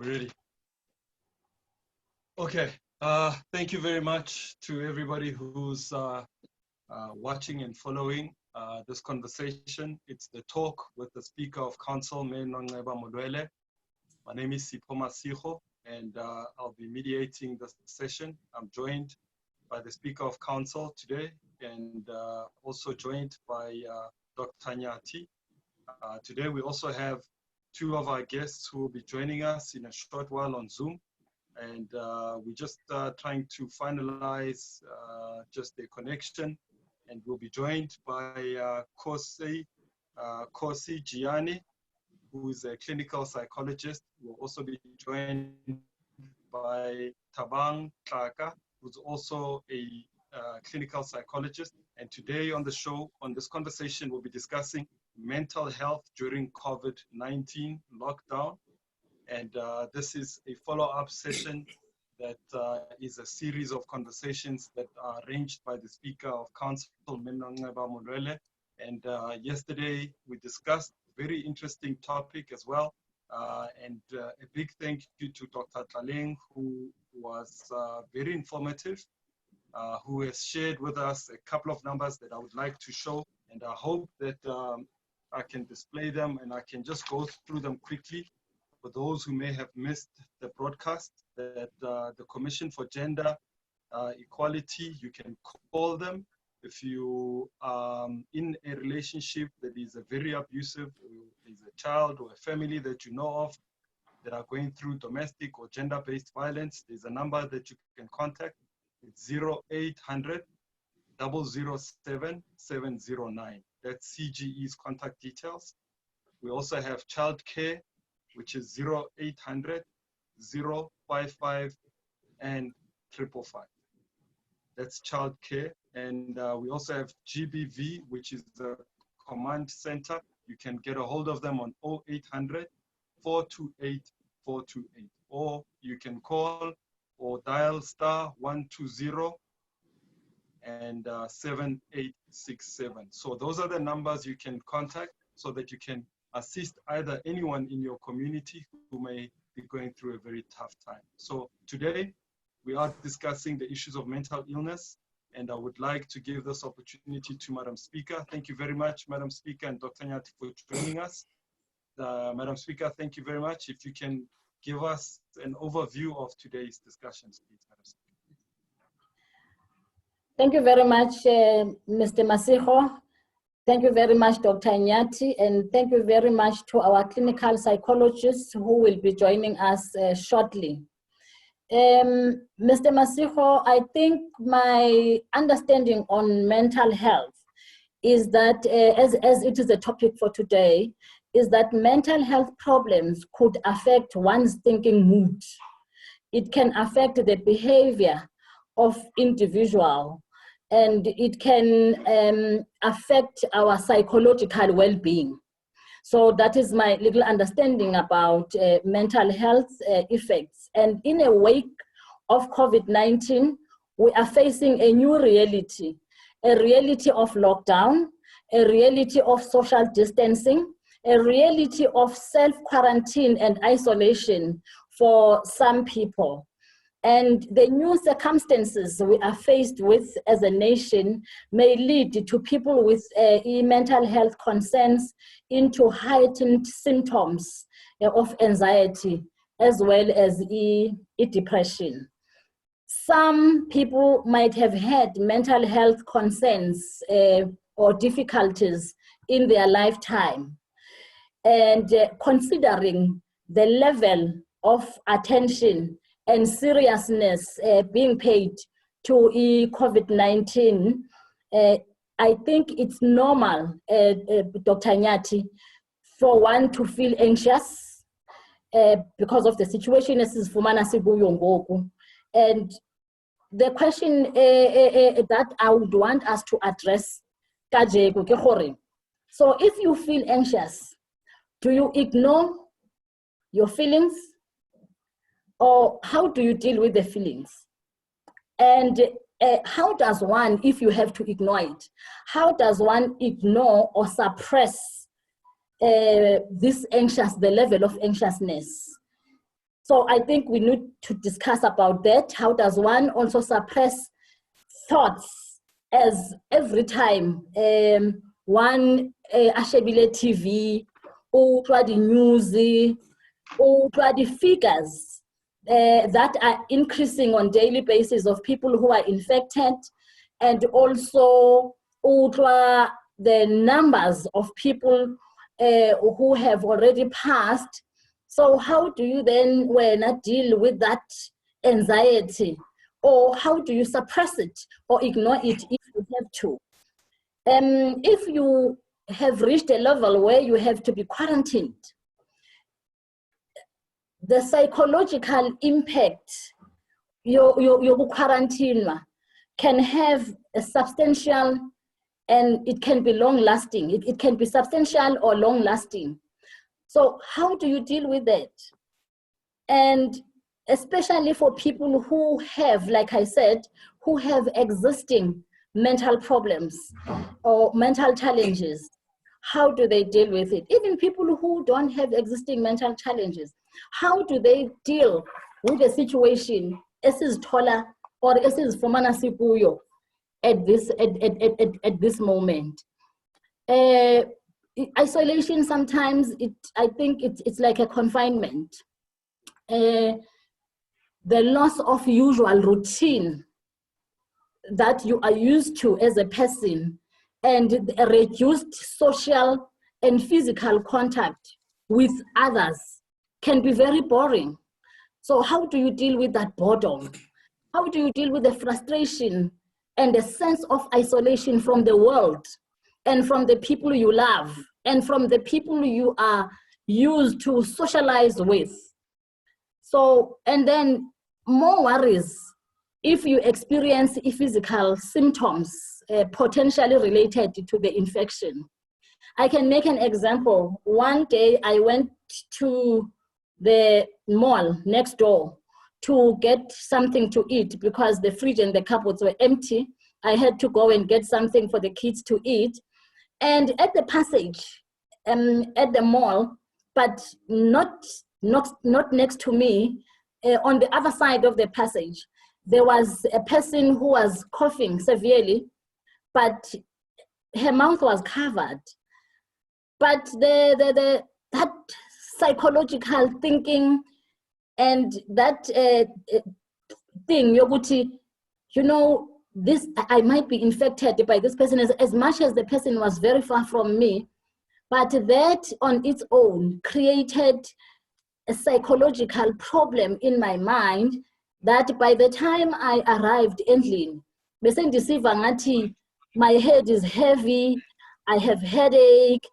Really? Okay. Thank you very much to everybody who's watching and following this conversation. It's the talk with the Speaker of Council, Nongceba Molwele. My name is Sipho Masigo, and I'll be mediating the session. I'm joined by the Speaker of Council today, and also joined by Dr. Nyati. Today we also have two of our guests who will be joining us in a short while on Zoom. And we're just trying to finalize just the connection. And we'll be joined by Kosi Gianni, who is a clinical psychologist. We'll also be joined by Thabang Tlhaka, who's also a clinical psychologist. And today on the show, on this conversation, we'll be discussing mental health during COVID-19 lockdown. And this is a follow-up session that is a series of conversations that are arranged by the Speaker of Council, Nongceba Molwele. And yesterday we discussed a very interesting topic as well. And a big thank you to Dr. Tlaleng, who was very informative, who has shared with us a couple of numbers that I would like to show. And I hope that I can display them and I can just go through them quickly. For those who may have missed the broadcast, that the Commission for Gender Equality, you can call them if you are in a relationship that is a very abusive, is a child or a family that you know of that are going through domestic or gender-based violence. There's a number that you can contact. It's 0800 007 709. That's CGE's contact details. We also have childcare, which is 0800 055 and 555. That's childcare. And we also have GBV, which is the command center. You can get a hold of them on 0800 428 428. Or you can call or dial *120 and 7867. So those are the numbers you can contact so that you can assist either anyone in your community who may be going through a very tough time. So today we are discussing the issues of mental illness, and I would like to give this opportunity to Madam Speaker. Thank you very much, Madam Speaker, and Dr. Nyati for joining us. Madam Speaker, thank you very much. If you can give us an overview of today's discussions, please, Madam Speaker. Thank you very much, Mr. Masigo. Thank you very much, Dr. Nyati, and thank you very much to our clinical psychologists who will be joining us shortly. Mr. Masigo, I think my understanding on mental health is that, as it is a topic for today, is that mental health problems could affect one's thinking mood. It can affect the behavior of individual, and it can affect our psychological well-being. So that is my little understanding about mental health effects. And in a wake of COVID-19, we are facing a new reality, a reality of lockdown, a reality of social distancing, a reality of self-quarantine and isolation for some people. And the new circumstances we are faced with as a nation may lead to people with mental health concerns into heightened symptoms of anxiety as well as depression. Some people might have had mental health concerns or difficulties in their lifetime. And considering the level of attention and seriousness being paid to COVID-19, I think it's normal, Dr. Nyati, for one to feel anxious because of the situation. And the question that I would want us to address, so if you feel anxious, do you ignore your feelings? Or how do you deal with the feelings? And how does one, if you have to ignore it, how does one ignore or suppress the level of anxiousness? So I think we need to discuss about that. How does one also suppress thoughts as every time one ashebile TV or the news or the figures that are increasing on daily basis of people who are infected, and also the numbers of people who have already passed. So how do you then deal with that anxiety, or how do you suppress it or ignore it if you have to? If you have reached a level where you have to be quarantined, the psychological impact your quarantine can have a substantial, and it can be long lasting. It can be substantial or long lasting. So how do you deal with that? And especially for people who have, like I said, who have existing mental problems or mental challenges, how do they deal with it? Even people who don't have existing mental challenges, how do they deal with the situation esizithola or esizifumana sikuyo at this moment? Isolation sometimes, I think it's like a confinement. The loss of usual routine that you are used to as a person, and a reduced social and physical contact with others can be very boring. So how do you deal with that boredom? How do you deal with the frustration and the sense of isolation from the world and from the people you love and from the people you are used to socialize with? So, and then more worries if you experience physical symptoms potentially related to the infection. I can make an example. One day I went to the mall next door to get something to eat because the fridge and the cupboards were empty. I had to go and get something for the kids to eat. And at the passage, at the mall, but not next to me, on the other side of the passage, there was a person who was coughing severely, but her mouth was covered. But that psychological thinking and that thing, you know, this, I might be infected by this person, as much as the person was very far from me, but that on its own created a psychological problem in my mind that by the time I arrived endlini, my head is heavy, I have headache,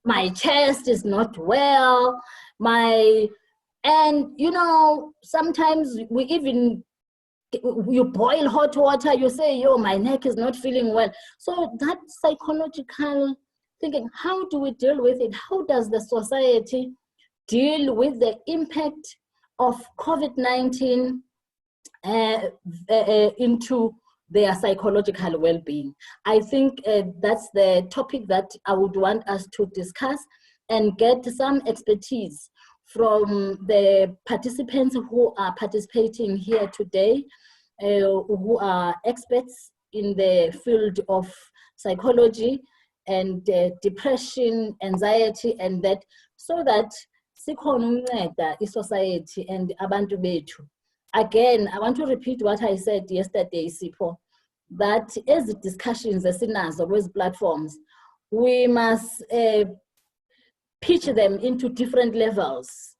my chest is not well, and you know, sometimes you boil hot water, you say, yo, my neck is not feeling well. So that psychological thinking, how do we deal with it? How does the society deal with the impact of COVID-19 into their psychological well-being? I think that's the topic that I would want us to discuss and get some expertise from the participants who are participating here today, who are experts in the field of psychology and depression, anxiety, and that, so that sikhona ukunceda isociety and abantu bethu. Again, I want to repeat what I said yesterday, Sipho, that as the discussions esinazo with platforms, we must pitch them into different levels.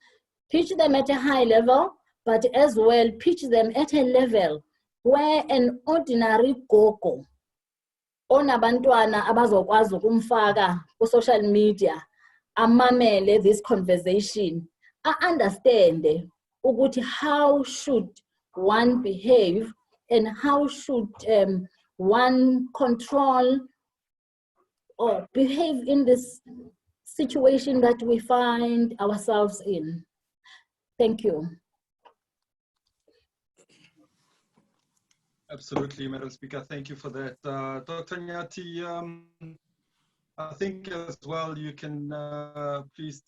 Pitch them at a high level, but as well pitch them at a level where an ordinary gogo onabantwana abazokwazi ukumfaka ku social media amamele this conversation, understand ukuthi how should one behave and how should one control or behave in this situation that we find ourselves in. Thank you. Absolutely, Madam Speaker. Thank you for that. Dr. Nyati, I think as well you can please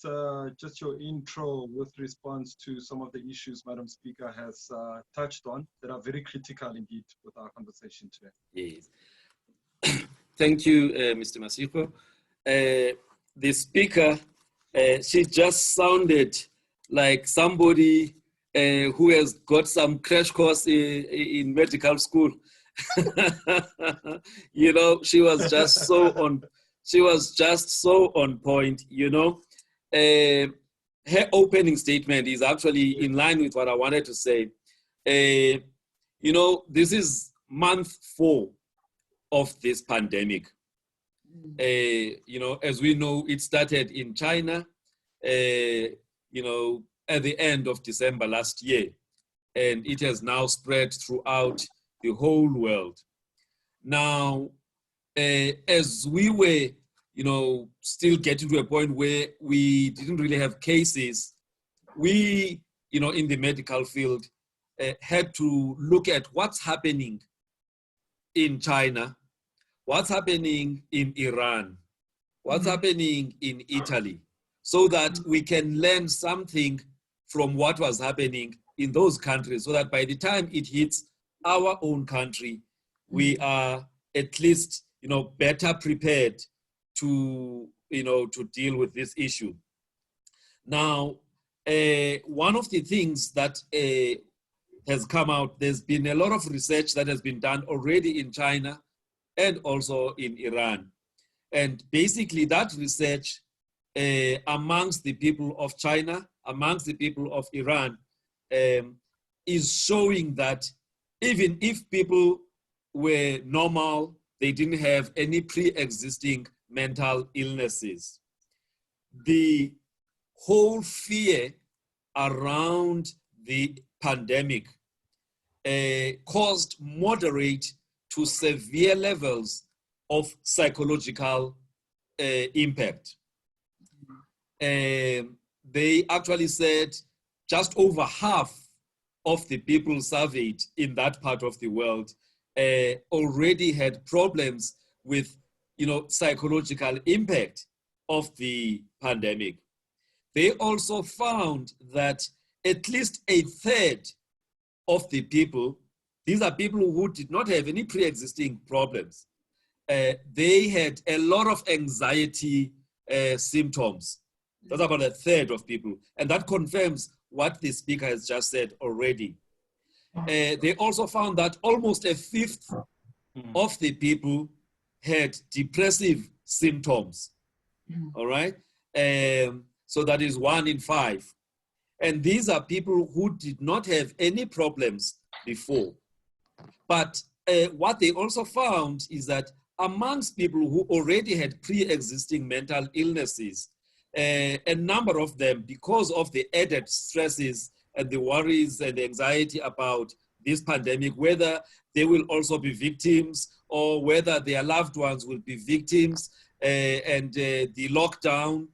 just your intro with response to some of the issues Madam Speaker has touched on that are very critical indeed with our conversation today. Yes. Thank you, Mr. Masiko. The speaker, she just sounded like somebody who has got some crash course in medical school. You know, she was just so on. She was just so on point. You know, her opening statement is actually in line with what I wanted to say. You know, this is month 4 of this pandemic. You know, as we know, it started in China, you know, at the end of December last year, and it has now spread throughout the whole world. Now, as we were, you know, still getting to a point where we didn't really have cases, we, you know, in the medical field, had to look at what's happening in China, what's happening in Iran, what's happening in Italy, so that we can learn something from what was happening in those countries, so that by the time it hits our own country, we are at least, you know, better prepared to, you know, to deal with this issue. Now, one of the things that has come out, there's been a lot of research that has been done already in China and also in Iran. And basically that research amongst the people of China, amongst the people of Iran, is showing that even if people were normal, they didn't have any pre-existing mental illnesses, the whole fear around the pandemic caused moderate to severe levels of psychological impact. They actually said just over half of the people surveyed in that part of the world already had problems with, you know, psychological impact of the pandemic. They also found that at least a third of the people, these are people who did not have any pre-existing problems, they had a lot of anxiety symptoms. That's about a third of people. And that confirms what the speaker has just said already. They also found that almost a fifth of the people had depressive symptoms. All right? So that is 1 in 5. And these are people who did not have any problems before. But what they also found is that amongst people who already had pre-existing mental illnesses, a number of them, because of the added stresses and the worries and the anxiety about this pandemic, whether they will also be victims or whether their loved ones will be victims, and the lockdown,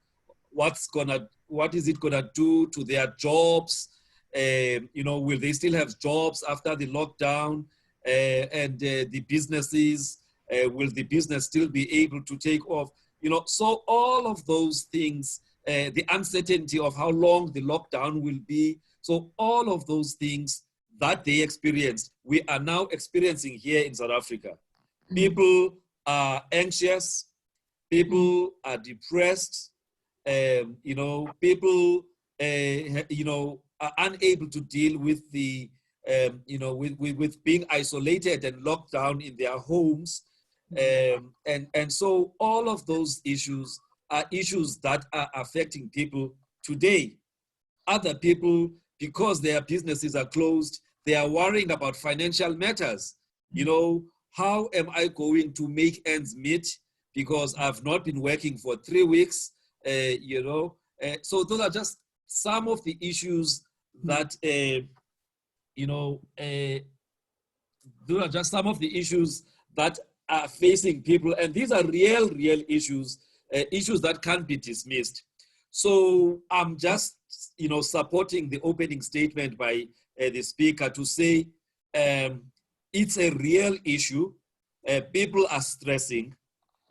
what is it gonna do to their jobs? You know, will they still have jobs after the lockdown? And the businesses, will the business still be able to take off? You know, so all of those things, the uncertainty of how long the lockdown will be. So all of those things that they experienced, we are now experiencing here in South Africa. People are anxious, people are depressed, you know, people, you know, are unable to deal with the, you know, with being isolated and locked down in their homes. And so all of those issues are issues that are affecting people today. Other people, because their businesses are closed, they are worrying about financial matters. You know, how am I going to make ends meet because I've not been working for 3 weeks, you know? So those are just some of the issues that, you know, those are just some of the issues that are facing people, and these are real issues, issues that can't be dismissed. So I'm just, you know, supporting the opening statement by the speaker to say it's a real issue. People are stressing.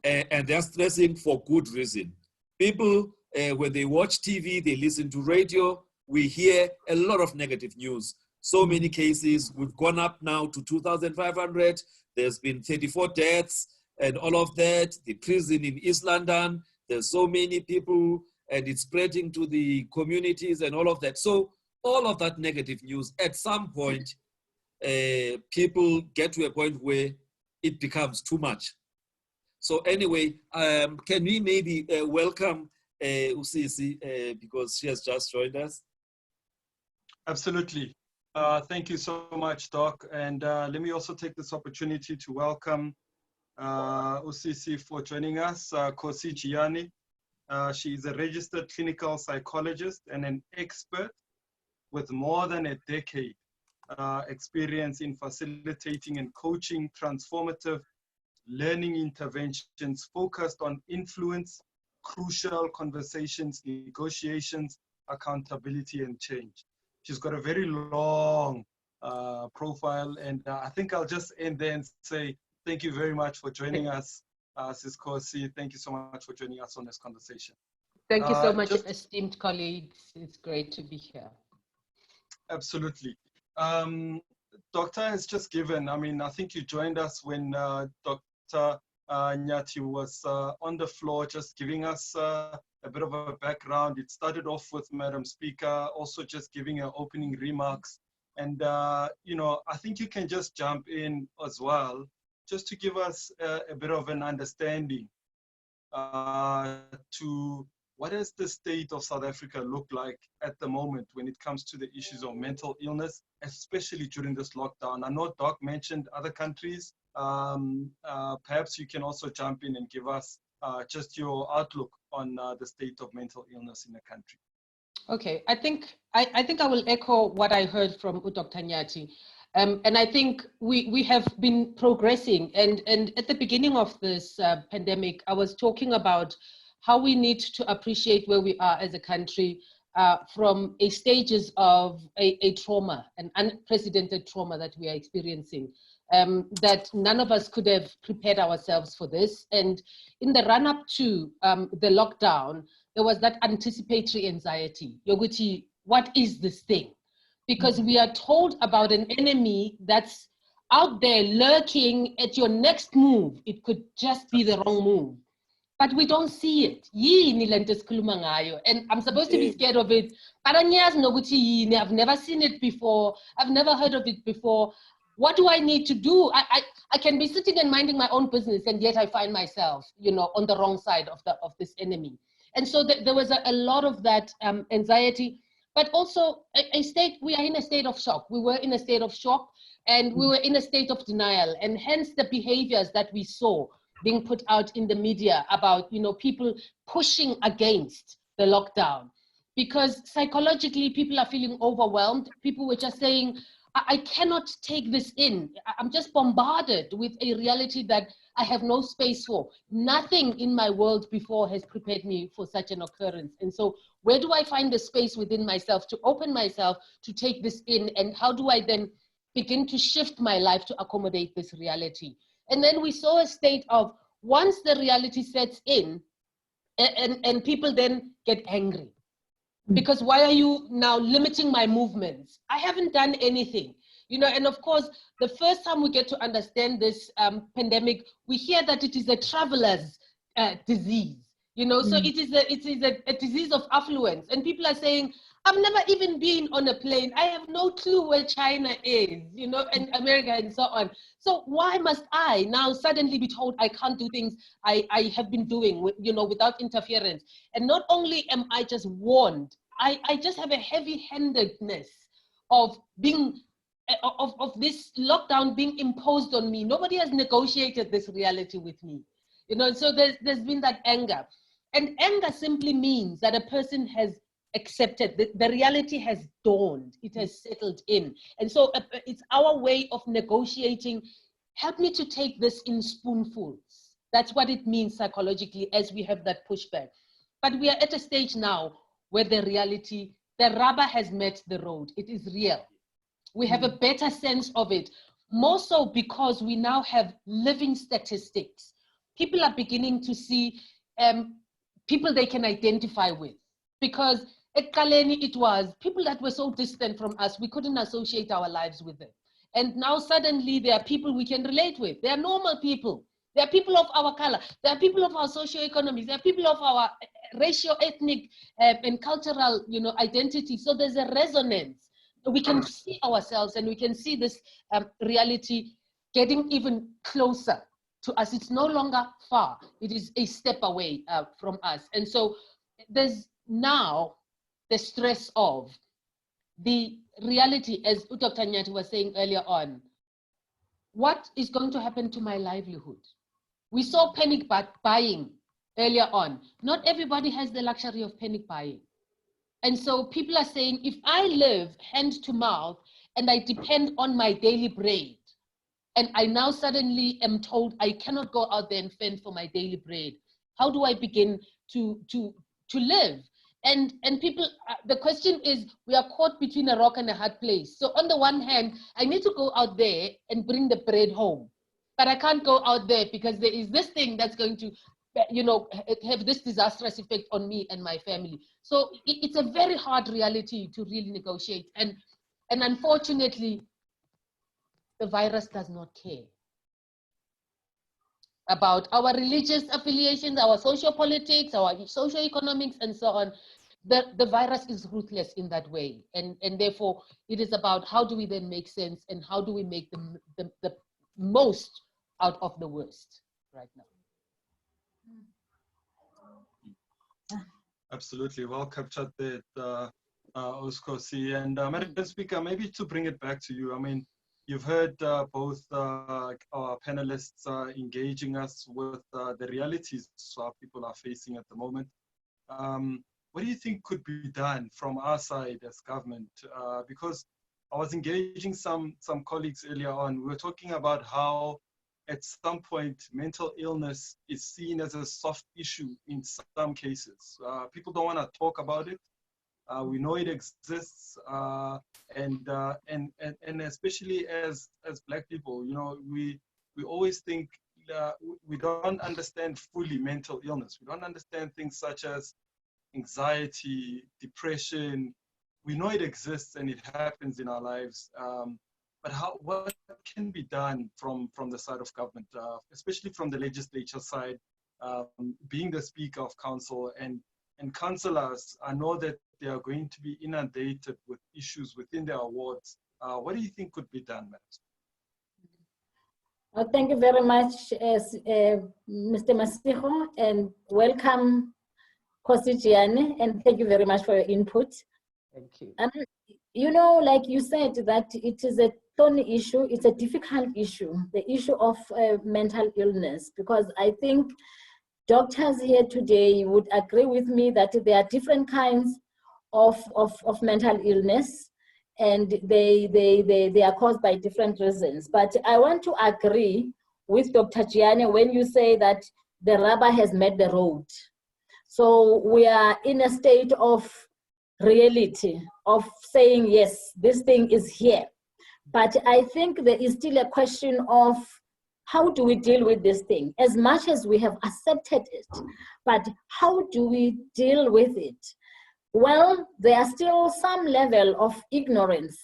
and they're stressing for good reason. People, when they watch TV, they listen to radio, we hear a lot of negative news. So many cases, we've gone up now to 2,500. There's been 34 deaths and all of that. The prison in East London, there's so many people and it's spreading to the communities and all of that. So all of that negative news, at some point, people get to a point where it becomes too much. So anyway, can we maybe welcome Usisi because she has just joined us? Absolutely. Thank you so much, Doc. And let me also take this opportunity to welcome Usisi for joining us, Kosi Gianni. She is a registered clinical psychologist and an expert with more than a decade experience in facilitating and coaching transformative learning interventions focused on influence, crucial conversations, negotiations, accountability, and change. She's got a very long profile, and I think I'll just end there and say thank you very much for joining us, Sis Kosi. Thank you so much for joining us on this conversation. Thank you so much, esteemed colleagues. It's great to be here. Absolutely. Doctor has just given, I think you joined us when Dr. Nyati was on the floor just giving us a bit of a background. It started off with Madam Speaker also just giving her opening remarks. And, I think you can just jump in as well, just to give us a bit of an understanding to what does the state of South Africa look like at the moment when it comes to the issues of mental illness, especially during this lockdown? I know Doc mentioned other countries. Perhaps you can also jump in and give us just your outlook on the state of mental illness in the country. Okay, I think I will echo what I heard from Dr. Nyati. And I think we have been progressing. And at the beginning of this pandemic, I was talking about how we need to appreciate where we are as a country from a stages of a trauma, an unprecedented trauma that we are experiencing, that none of us could have prepared ourselves for this. And in the run-up to the lockdown, there was that anticipatory anxiety. Yoguchi, what is this thing? Because we are told about an enemy that's out there lurking at your next move. It could just be the wrong move. But we don't see it. And I'm supposed to be scared of it. I've never seen it before. I've never heard of it before. What do I need to do? I can be sitting and minding my own business, and yet I find myself, on the wrong side of this enemy. And so there was a lot of that anxiety, but also we are in a state of shock. We were in a state of shock, and we were in a state of denial, and hence the behaviors that we saw being put out in the media about, people pushing against the lockdown. Because psychologically, people are feeling overwhelmed. People were just saying, I cannot take this in. I'm just bombarded with a reality that I have no space for. Nothing in my world before has prepared me for such an occurrence. And so where do I find the space within myself to open myself to take this in? And how do I then begin to shift my life to accommodate this reality? And then we saw a state of, once the reality sets in, and people then get angry. Because why are you now limiting my movements? I haven't done anything. And of course, the first time we get to understand this pandemic, we hear that it is a traveler's disease. So it is a disease of affluence. And people are saying, I've never even been on a plane. I have no clue where China is, and America and so on. So why must I now suddenly be told I can't do things I have been doing, without interference? And not only am I just warned, I just have a heavy-handedness of being, of this lockdown being imposed on me. Nobody has negotiated this reality with me, so there's been that anger. And anger simply means that a person has accepted, the reality has dawned, it has settled in. And so it's our way of negotiating, help me to take this in spoonfuls. That's what it means psychologically as we have that pushback. But we are at a stage now where the reality, the rubber has met the road. It is real. We have a better sense of it, more so because we now have living statistics. people are beginning to see people they can identify with. Because at Kaleni, it was people that were so distant from us, we couldn't associate our lives with them. And now suddenly there are people we can relate with. They are normal people. They are people of our color. They are people of our socioeconomics. They are people of our racial, ethnic, and cultural, identity. So there's a resonance. We can see ourselves and we can see this reality getting even closer to us. It's no longer far. It is a step away from us. And so there's now the stress of the reality, as Dr. Nyati was saying earlier on. What is going to happen to my livelihood? We saw panic buying earlier on. Not everybody has the luxury of panic buying. And so people are saying, if I live hand to mouth and I depend on my daily bread, and I now suddenly am told I cannot go out there and fend for my daily bread, how do I begin to live? And people, the question is, we are caught between a rock and a hard place. So on the one hand, I need to go out there and bring the bread home, but I can't go out there because there is this thing that's going to, have this disastrous effect on me and my family. So it's a very hard reality to really negotiate. And unfortunately, the virus does not care about our religious affiliations, our social politics, our socio-economics, and so on. The virus is ruthless in that way. And therefore, it is about how do we then make sense and how do we make the most out of the worst right now. Absolutely, well captured that, Oskosi. And Madam Speaker, maybe to bring it back to you, I mean, you've heard both our panelists engaging us with the realities our people are facing at the moment. What do you think could be done from our side as government? Because I was engaging some colleagues earlier on. We were talking about how at some point mental illness is seen as a soft issue in some cases. People don't want to talk about it. We know it exists, and especially as Black people, we always think we don't understand fully mental illness. We don't understand things such as anxiety, depression. We know it exists and it happens in our lives, but what can be done from the side of government, especially from the legislature side, being the Speaker of Council and councillors? I know that they are going to be inundated with issues within their wards. What do you think could be done, Madam? Well, thank you very much, Mr. Masiho, and welcome, Kosi Gianni, and thank you very much for your input. Thank you. Like you said, that it is a thorny issue, it's a difficult issue, the issue of mental illness, because I think doctors here today would agree with me that there are different kinds of mental illness, and they are caused by different reasons. But I want to agree with Dr. Gianni when you say that the rubber has met the road. So we are in a state of reality, of saying, yes, this thing is here. But I think there is still a question of how do we deal with this thing? As much as we have accepted it, but how do we deal with it? Well, there are still some level of ignorance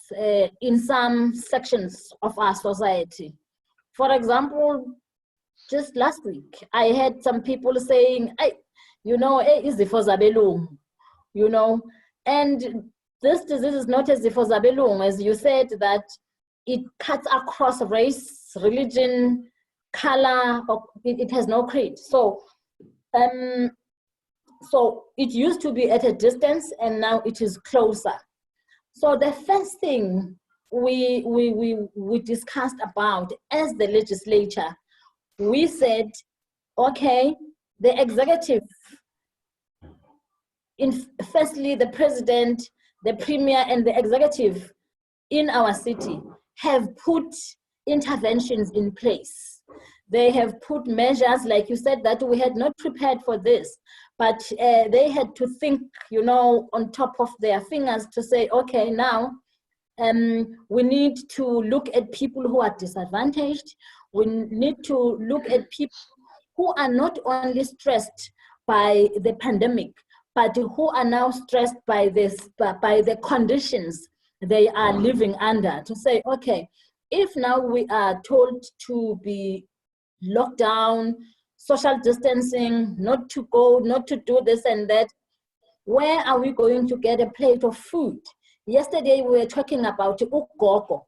in some sections of our society. For example, just last week, I had some people saying, izifo zabelungu, and this disease is not as zifo zabelungu, as you said, that it cuts across race, religion, color, or it has no creed. So it used to be at a distance and now it is closer. So the first thing we discussed about as the legislature, we said, okay, the executive, firstly the president, the premier and the executive in our city have put interventions in place. They have put measures, like you said, that we had not prepared for this, but they had to think, on top of their fingers to say, okay, now we need to look at people who are disadvantaged. We need to look at people who are not only stressed by the pandemic, but who are now stressed by the conditions they are living under, to say, okay, if now we are told to be locked down, social distancing, not to go, not to do this and that, where are we going to get a plate of food? Yesterday we were talking about ugogo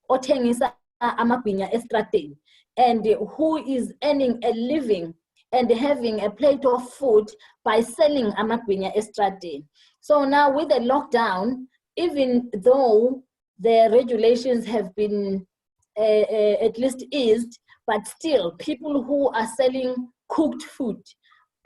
othengisa amagwinya estradeni, and who is earning a living and having a plate of food by selling amagwinya estradeni. So now with the lockdown, even though the regulations have been at least eased, but still people who are selling cooked food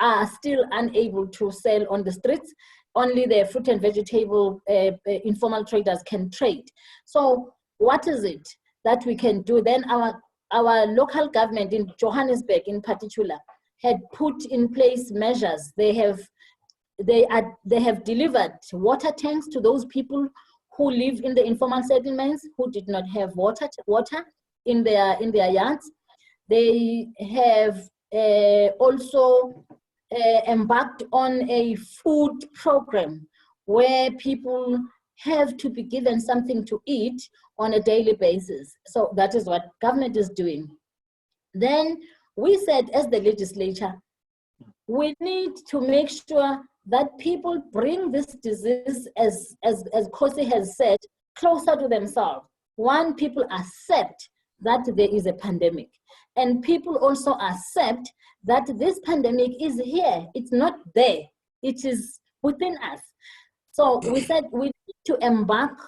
are still unable to sell on the streets. Only the fruit and vegetable informal traders can trade. So what is it that we can do? Then our local government in Johannesburg in particular had put in place measures. They have delivered water tanks to those people who live in the informal settlements who did not have water in their yards. They have also embarked on a food program where people have to be given something to eat on a daily basis. So that is what government is doing. Then we said, as the legislature, we need to make sure that people bring this disease, as Kosi has said, closer to themselves. One, people accept that there is a pandemic, and people also accept that this pandemic is here. It's not there. It is within us. So we said we need to embark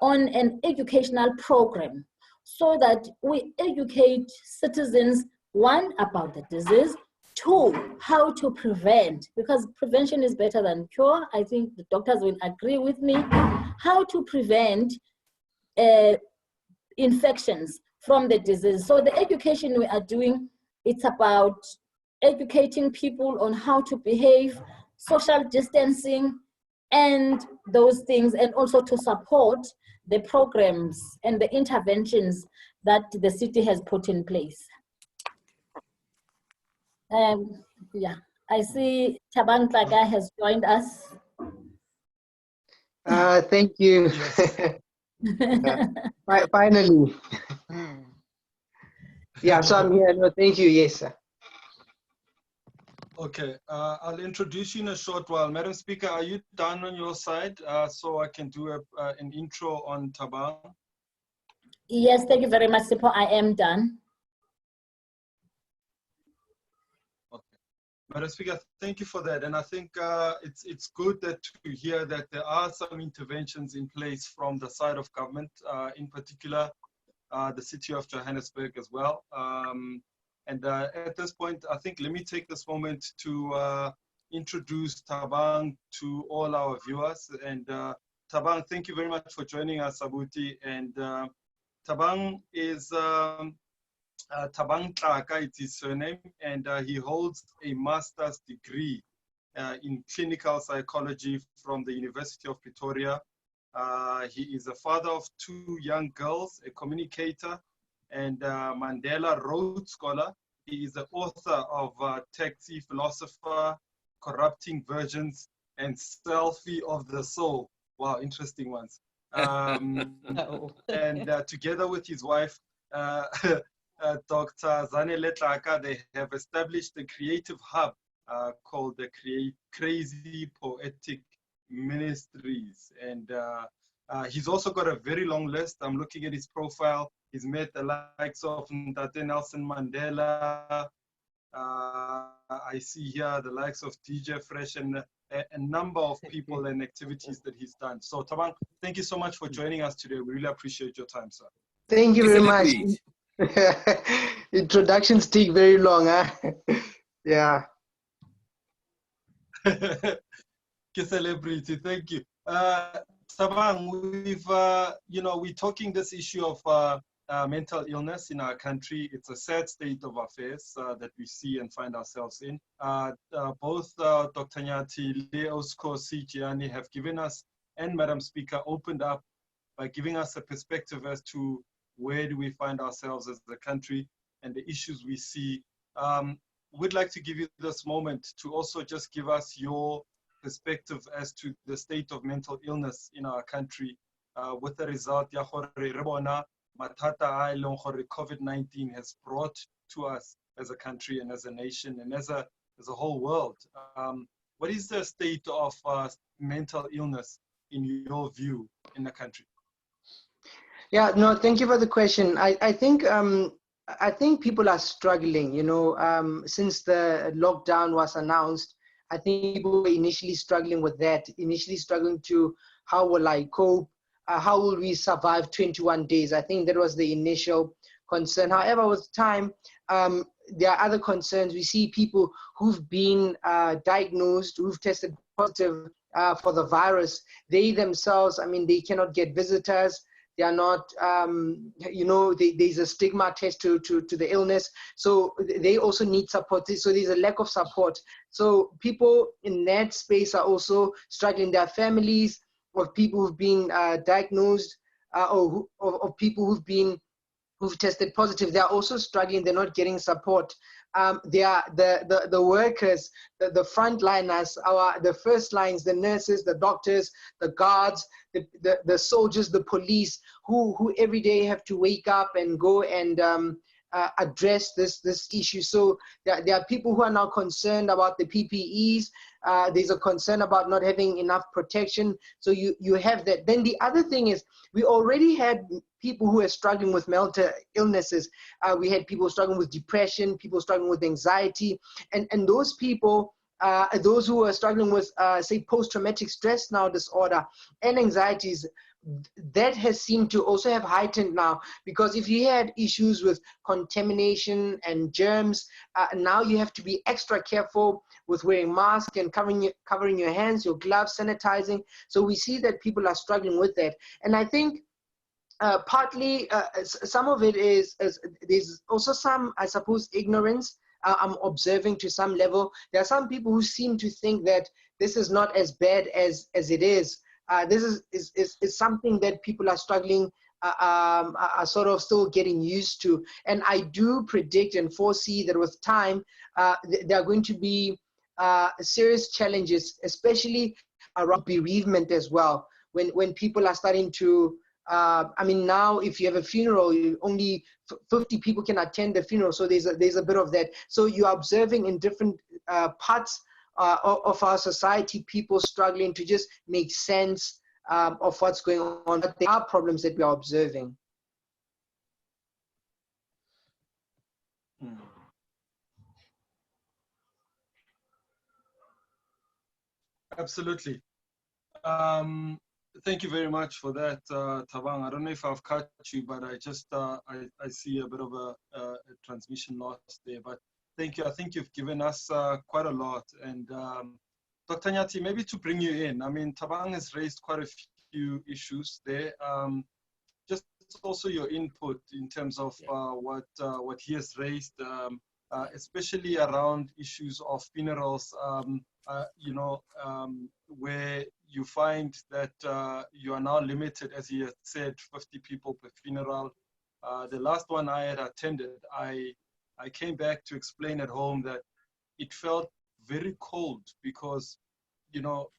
on an educational program so that we educate citizens, one, about the disease, two, how to prevent, because prevention is better than cure. I think the doctors will agree with me. How to prevent infections from the disease. So the education we are doing, it's about educating people on how to behave, social distancing, and those things, and also to support the programs and the interventions that the city has put in place. Yeah, I see Thabang Tlaka has joined us. Thank you. Finally. Yeah, so I'm here. No, thank you. Yes, sir. Okay, I'll introduce you in a short while. Madam Speaker, are you done on your side so I can do an intro on Thabang? Yes, thank you very much, Sipho. I am done. Okay. Madam Speaker, thank you for that. And I think it's good that to hear that there are some interventions in place from the side of government, in particular, the city of Johannesburg as well. And at this point, I think let me take this moment to introduce Thabang to all our viewers. And Thabang, thank you very much for joining us, Abuti. And Thabang is Thabang Tlaka, it's his surname, and he holds a master's degree in clinical psychology from the University of Pretoria. He is a father of 2 young girls, a communicator, and Mandela Rhodes Scholar. He is the author of Taxi Philosopher, Corrupting Virgins, and Selfie of the Soul. Wow, interesting ones. And together with his wife, Dr. Zanele Tlaka, they have established a creative hub called the Crazy Poetic Ministries. And he's also got a very long list. I'm looking at his profile. He's met the likes of Ntate Nelson Mandela. I see here the likes of DJ Fresh and a number of people and activities that he's done. So Thabang, thank you so much for joining us today. We really appreciate your time, sir. Thank you very much. Introductions take very long, huh? Yeah. Celebrity, thank you. Thabang, we're talking this issue of mental illness in our country. It's a sad state of affairs that we see and find ourselves in. Both Dr. Nyati, Leo Kosi, Gianni have given us, and Madam Speaker opened up by giving us a perspective as to where do we find ourselves as a country and the issues we see. we'd like to give you this moment to also just give us your perspective as to the state of mental illness in our country with the result ya gore re bona mathata a eleng gore COVID-19 has brought to us as a country and as a nation and as a whole world. What is the state of mental illness in your view in the country? Yeah, no, thank you for the question. I think people are struggling, you know, since the lockdown was announced. I think people were initially struggling with that, initially struggling to how will I cope, how will we survive 21 days? I think that was the initial concern. However, with time, there are other concerns. We see people who've been diagnosed, who've tested positive for the virus. They themselves, I mean, they cannot get visitors. They are not, you know, there's a stigma attached to the illness. So they also need support. So there's a lack of support. So people in that space are also struggling. Their families of people who've been diagnosed or people who've tested positive, they're also struggling. They're not getting support. They are the workers, the frontliners, the first lines, the nurses, the doctors, the guards, the soldiers, the police, who every day have to wake up and go and address this issue. So there are people who are now concerned about the PPEs. There's a concern about not having enough protection. So you have that. Then the other thing is, we already had people who are struggling with mental illnesses. We had people struggling with depression, people struggling with anxiety, and those people, those who are struggling with, say, post-traumatic stress now disorder and anxieties, that has seemed to also have heightened now, because if you had issues with contamination and germs, now you have to be extra careful with wearing masks and covering your hands, your gloves, sanitizing. So we see that people are struggling with that. And I think partly some of it is there's also some, I suppose, ignorance. I'm observing to some level. There are some people who seem to think that this is not as bad as it is. This is something that people are struggling, are sort of still getting used to. And I do predict and foresee that with time, there are going to be serious challenges, especially around bereavement as well. When people are starting to, I mean, now if you have a funeral, only 50 people can attend the funeral. So there's a bit of that. So you're observing in different parts of our society, people struggling to just make sense of what's going on. But there are problems that we are observing. Absolutely. Thank you very much for that, Thabang. I don't know if I've caught you, but I just I see a bit of a transmission loss there. But thank you. I think you've given us quite a lot. And Dr. Nyati, maybe to bring you in, I mean, Thabang has raised quite a few issues there. Just also your input in terms of what he has raised, especially around issues of funerals, you know, where you find that you are now limited, as he had said, 50 people per funeral. The last one I had attended, I came back to explain at home that it felt very cold because, you know,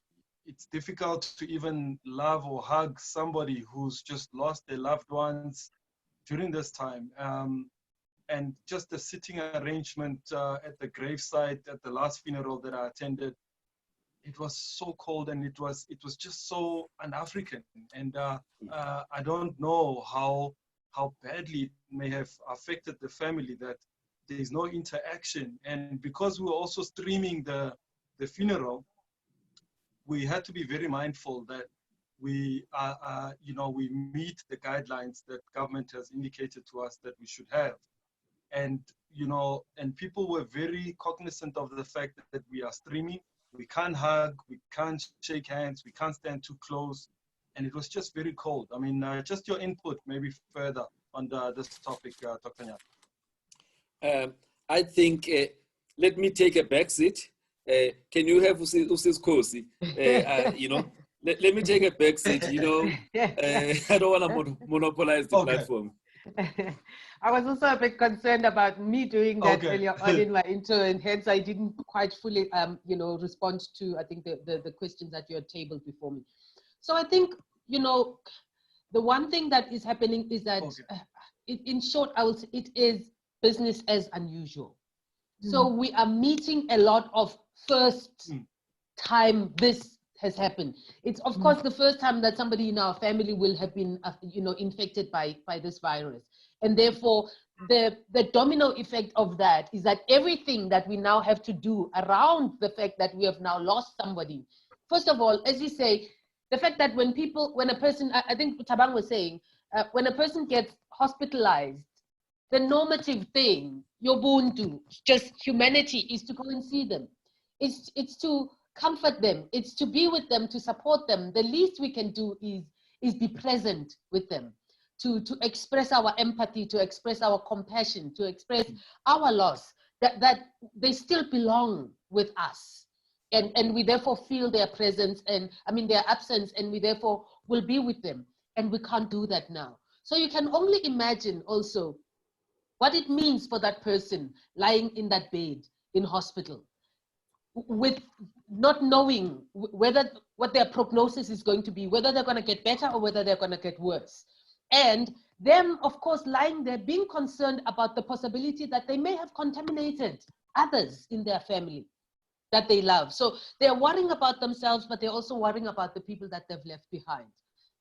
it's difficult to even love or hug somebody who's just lost their loved ones during this time. And just the sitting arrangement at the gravesite at the last funeral that I attended, it was so cold and it was just so un-African. And I don't know how badly it may have affected the family that there is no interaction. And because we were also streaming the funeral, we had to be very mindful that we you know, we meet the guidelines that government has indicated to us that we should have. And, you know, and people were very cognizant of the fact that we are streaming. We can't hug, we can't shake hands, we can't stand too close. And it was just very cold. I mean, just your input maybe further on this topic, Dr. Nyati. I think, let me take a back seat. Can you have Usis Kosi? You know, let me take a back seat. You know, I don't want to monopolize the platform. I was also a bit concerned about me doing that Okay. earlier on in my intro, and hence I didn't quite fully, respond to, I think, the questions that you had tabled before me. So I think, the one thing that is happening is that, in short, I will say it is business as unusual. So we are meeting a lot of first time this has happened. It's of course the first time that somebody in our family will have been, infected by this virus. And therefore, the domino effect of that is that everything that we now have to do around the fact that we have now lost somebody. First of all, as you say, the fact that when a person, I think Thabang was saying, when a person gets hospitalized, the normative thing, Yobuntu, just humanity, is to go and see them. It's to comfort them. It's to be with them, to support them. The least we can do is be present with them, to express our empathy, to express our compassion, to express our loss, that they still belong with us. And we therefore feel their presence and, their absence, and we therefore will be with them. And we can't do that now. So you can only imagine also what it means for that person lying in that bed in hospital, with not knowing what their prognosis is going to be, whether they're going to get better or whether they're going to get worse. And them, of course, lying there, being concerned about the possibility that they may have contaminated others in their family that they love. So they're worrying about themselves, but they're also worrying about the people that they've left behind.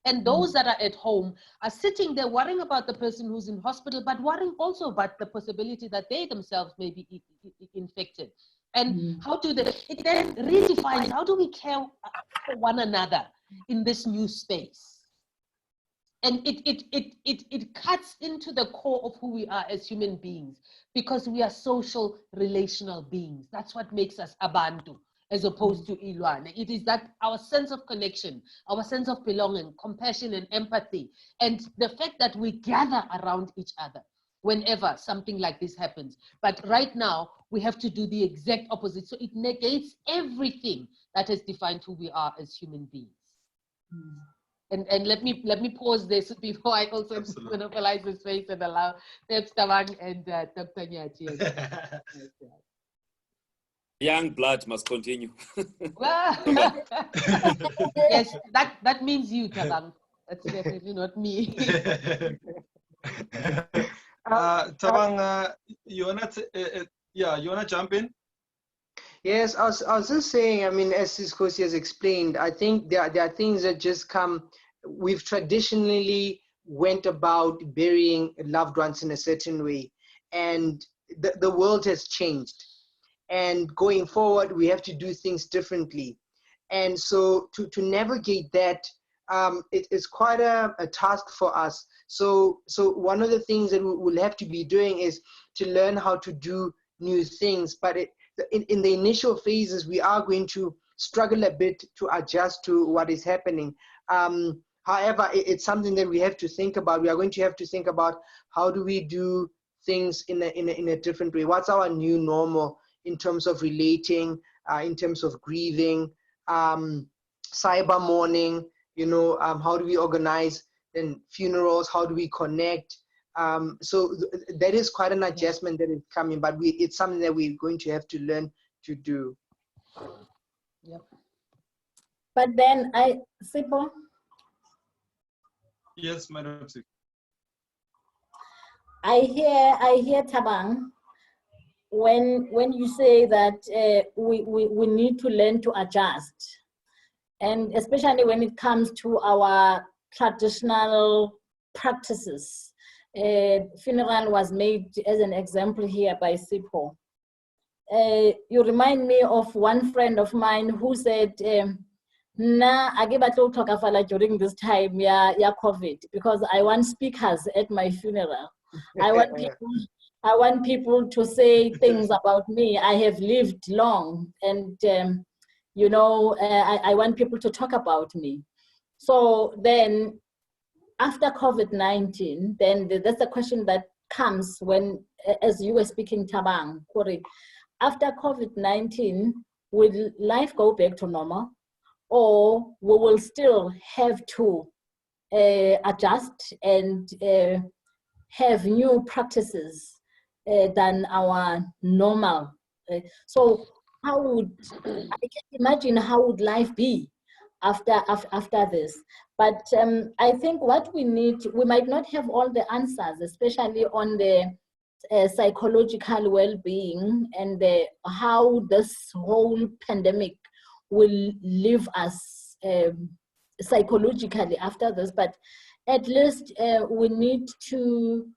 And those that are at home are sitting there worrying about the person who's in hospital, but worrying also about the possibility that they themselves may be infected. And how do it then redefines, how do we care for one another in this new space? And it cuts into the core of who we are as human beings, because we are social, relational beings. That's what makes us Abantu, as opposed to Ilwane. It is that our sense of connection, our sense of belonging, compassion and empathy, and the fact that we gather around each other whenever something like this happens. But right now, we have to do the exact opposite. So it negates everything that has defined who we are as human beings. And let me pause this before I also monopolize the space and allow Thabang and Dr. Nyathi. Young blood must continue. Yes, that means you, Thabang. That's definitely not me. Thabang, you wanna jump in? Yes, I was just saying, as Sikosi has explained, I think there are things that just come. We've traditionally went about burying loved ones in a certain way, and the world has changed. And going forward, we have to do things differently. And so to navigate that, it's quite a task for us. So one of the things that we'll have to be doing is to learn how to do new things. But in the initial phases, we are going to struggle a bit to adjust to what is happening. However, it's something that we have to think about. We are going to have to think about how do we do things in a different way. What's our new normal in terms of relating, in terms of grieving, cyber mourning, how do we organize then funerals, how do we connect? So that is quite an adjustment that is coming, but it's something that we're going to have to learn to do. Yep. But then Sipho? Yes, Madam Sipho. I hear Thabang when you say that we need to learn to adjust, and especially when it comes to our traditional practices. Funeral was made as an example here by Sipho. You remind me of one friend of mine who said, "Na, I gave a talk during this time, yeah, COVID, because I want speakers at my funeral. I want people to say things about me. I have lived long, and I want people to talk about me." So then, after COVID-19, then that's the question that comes when, as you were speaking, Thabang, Kori, after COVID-19, will life go back to normal, or we will still have to adjust and have new practices than our normal. So how would, I can imagine how would life be after this. But I think what we need, we might not have all the answers, especially on the psychological well-being and how this whole pandemic will leave us psychologically after this. But at least we need to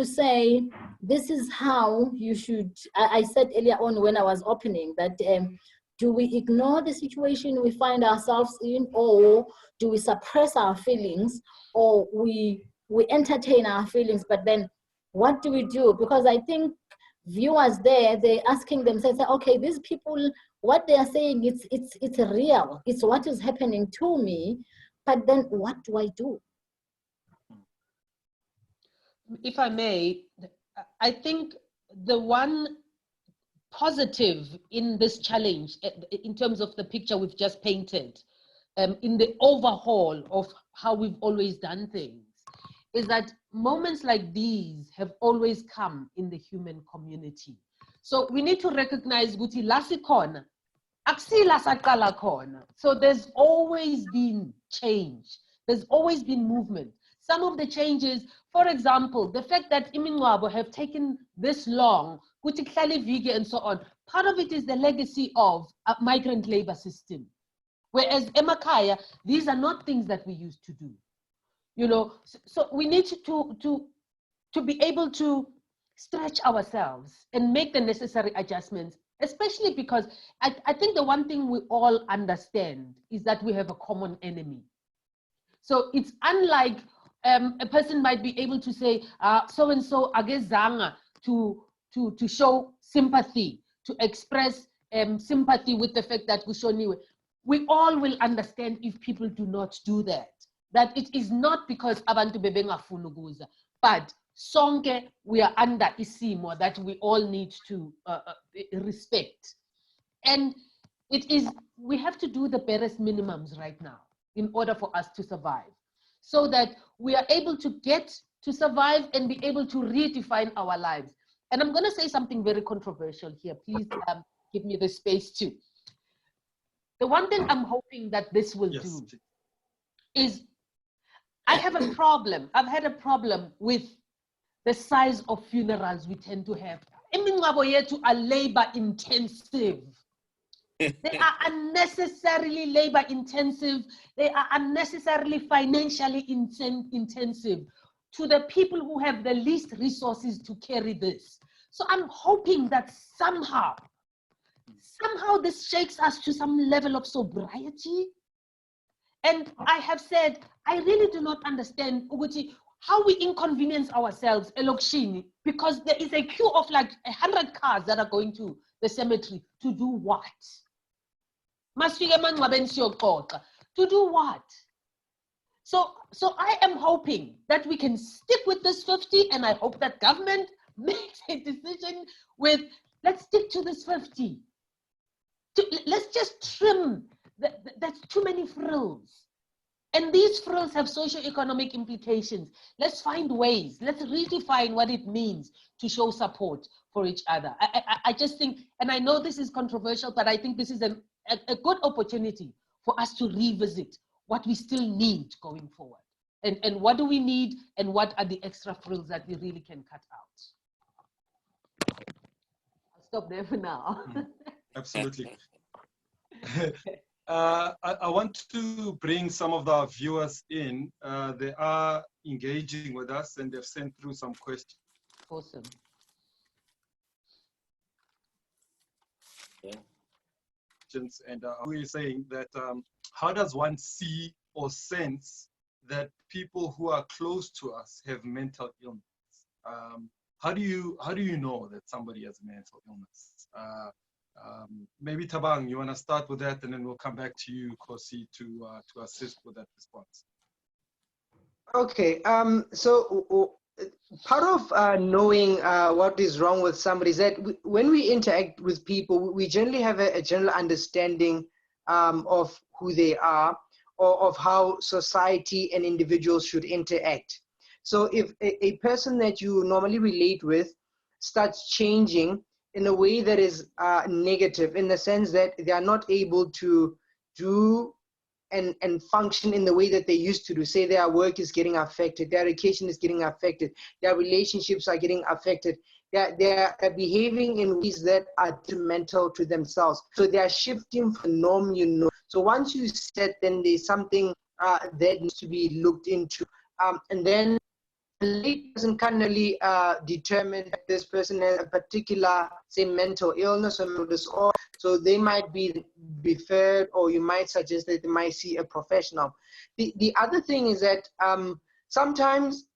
say, this is how you should, I said earlier on when I was opening that do we ignore the situation we find ourselves in, or do we suppress our feelings, or we entertain our feelings, but then what do we do? Because I think viewers there, they're asking themselves, okay, these people, what they are saying, it's real, it's what is happening to me, but then what do I do? If I may, I think the one positive in this challenge, in terms of the picture we've just painted, in the overhaul of how we've always done things, is that moments like these have always come in the human community. So we need to recognize Guti Lasikona, Aksila Sakala Kona. So there's always been change, there's always been movement. Some of the changes, for example, the fact that Imingwabo have taken this long, and so on, part of it is the legacy of a migrant labor system. Whereas Emakaya, these are not things that we used to do. You know, so we need to be able to stretch ourselves and make the necessary adjustments, especially because I think the one thing we all understand is that we have a common enemy. So it's unlike a person might be able to say, so-and-so agezanga to show sympathy, to express sympathy with the fact that Gushoniwe. We all will understand if people do not do that. That it is not because abantu bebenga funuguza, but sonke we are under isimo that we all need to respect. And it is, we have to do the barest minimums right now in order for us to survive, so that we are able to get to survive and be able to redefine our lives. And I'm going to say something very controversial here. Please give me the space too. The one thing I'm hoping that this will do is, I have a problem. I've had a problem with the size of funerals we tend to have. Imingwabo yetu are labor intensive. They are unnecessarily labor intensive. They are unnecessarily financially intensive to the people who have the least resources to carry this. So I'm hoping that somehow this shakes us to some level of sobriety. And I have said, I really do not understand, Uguti, how we inconvenience ourselves, Elokshini, because there is a queue of like 100 cars that are going to the cemetery to do what? To do what? So I am hoping that we can stick with this 50, and I hope that government makes a decision with, let's stick to this 50. Let's just trim, that's too many frills. And these frills have socio-economic implications. Let's find ways, let's redefine what it means to show support for each other. I just think, and I know this is controversial, but I think this is a good opportunity for us to revisit what we still need going forward. And what do we need, and what are the extra frills that we really can cut out? I'll stop there for now. Absolutely. I want to bring some of the viewers in. They are engaging with us, and they've sent through some questions. Awesome. And we're saying that how does one see or sense that people who are close to us have mental illness? How do you know that somebody has mental illness? Maybe Tabang, you want to start with that, and then we'll come back to you, Kosi, to assist with that response. Okay. So part of knowing what is wrong with somebody is that when we interact with people, we generally have a general understanding of who they are, or of how society and individuals should interact. So if a person that you normally relate with starts changing in a way that is negative, in the sense that they are not able to do and function in the way that they used to do. Say their work is getting affected, their education is getting affected, their relationships are getting affected, they're behaving in ways that are detrimental to themselves. So they are shifting from norm, you know. So once you set, then there's something that needs to be looked into. And then the lay person can't really determine that this person has a particular, say, mental illness or mental disorder. So they might be referred, or you might suggest that they might see a professional. The other thing is that sometimes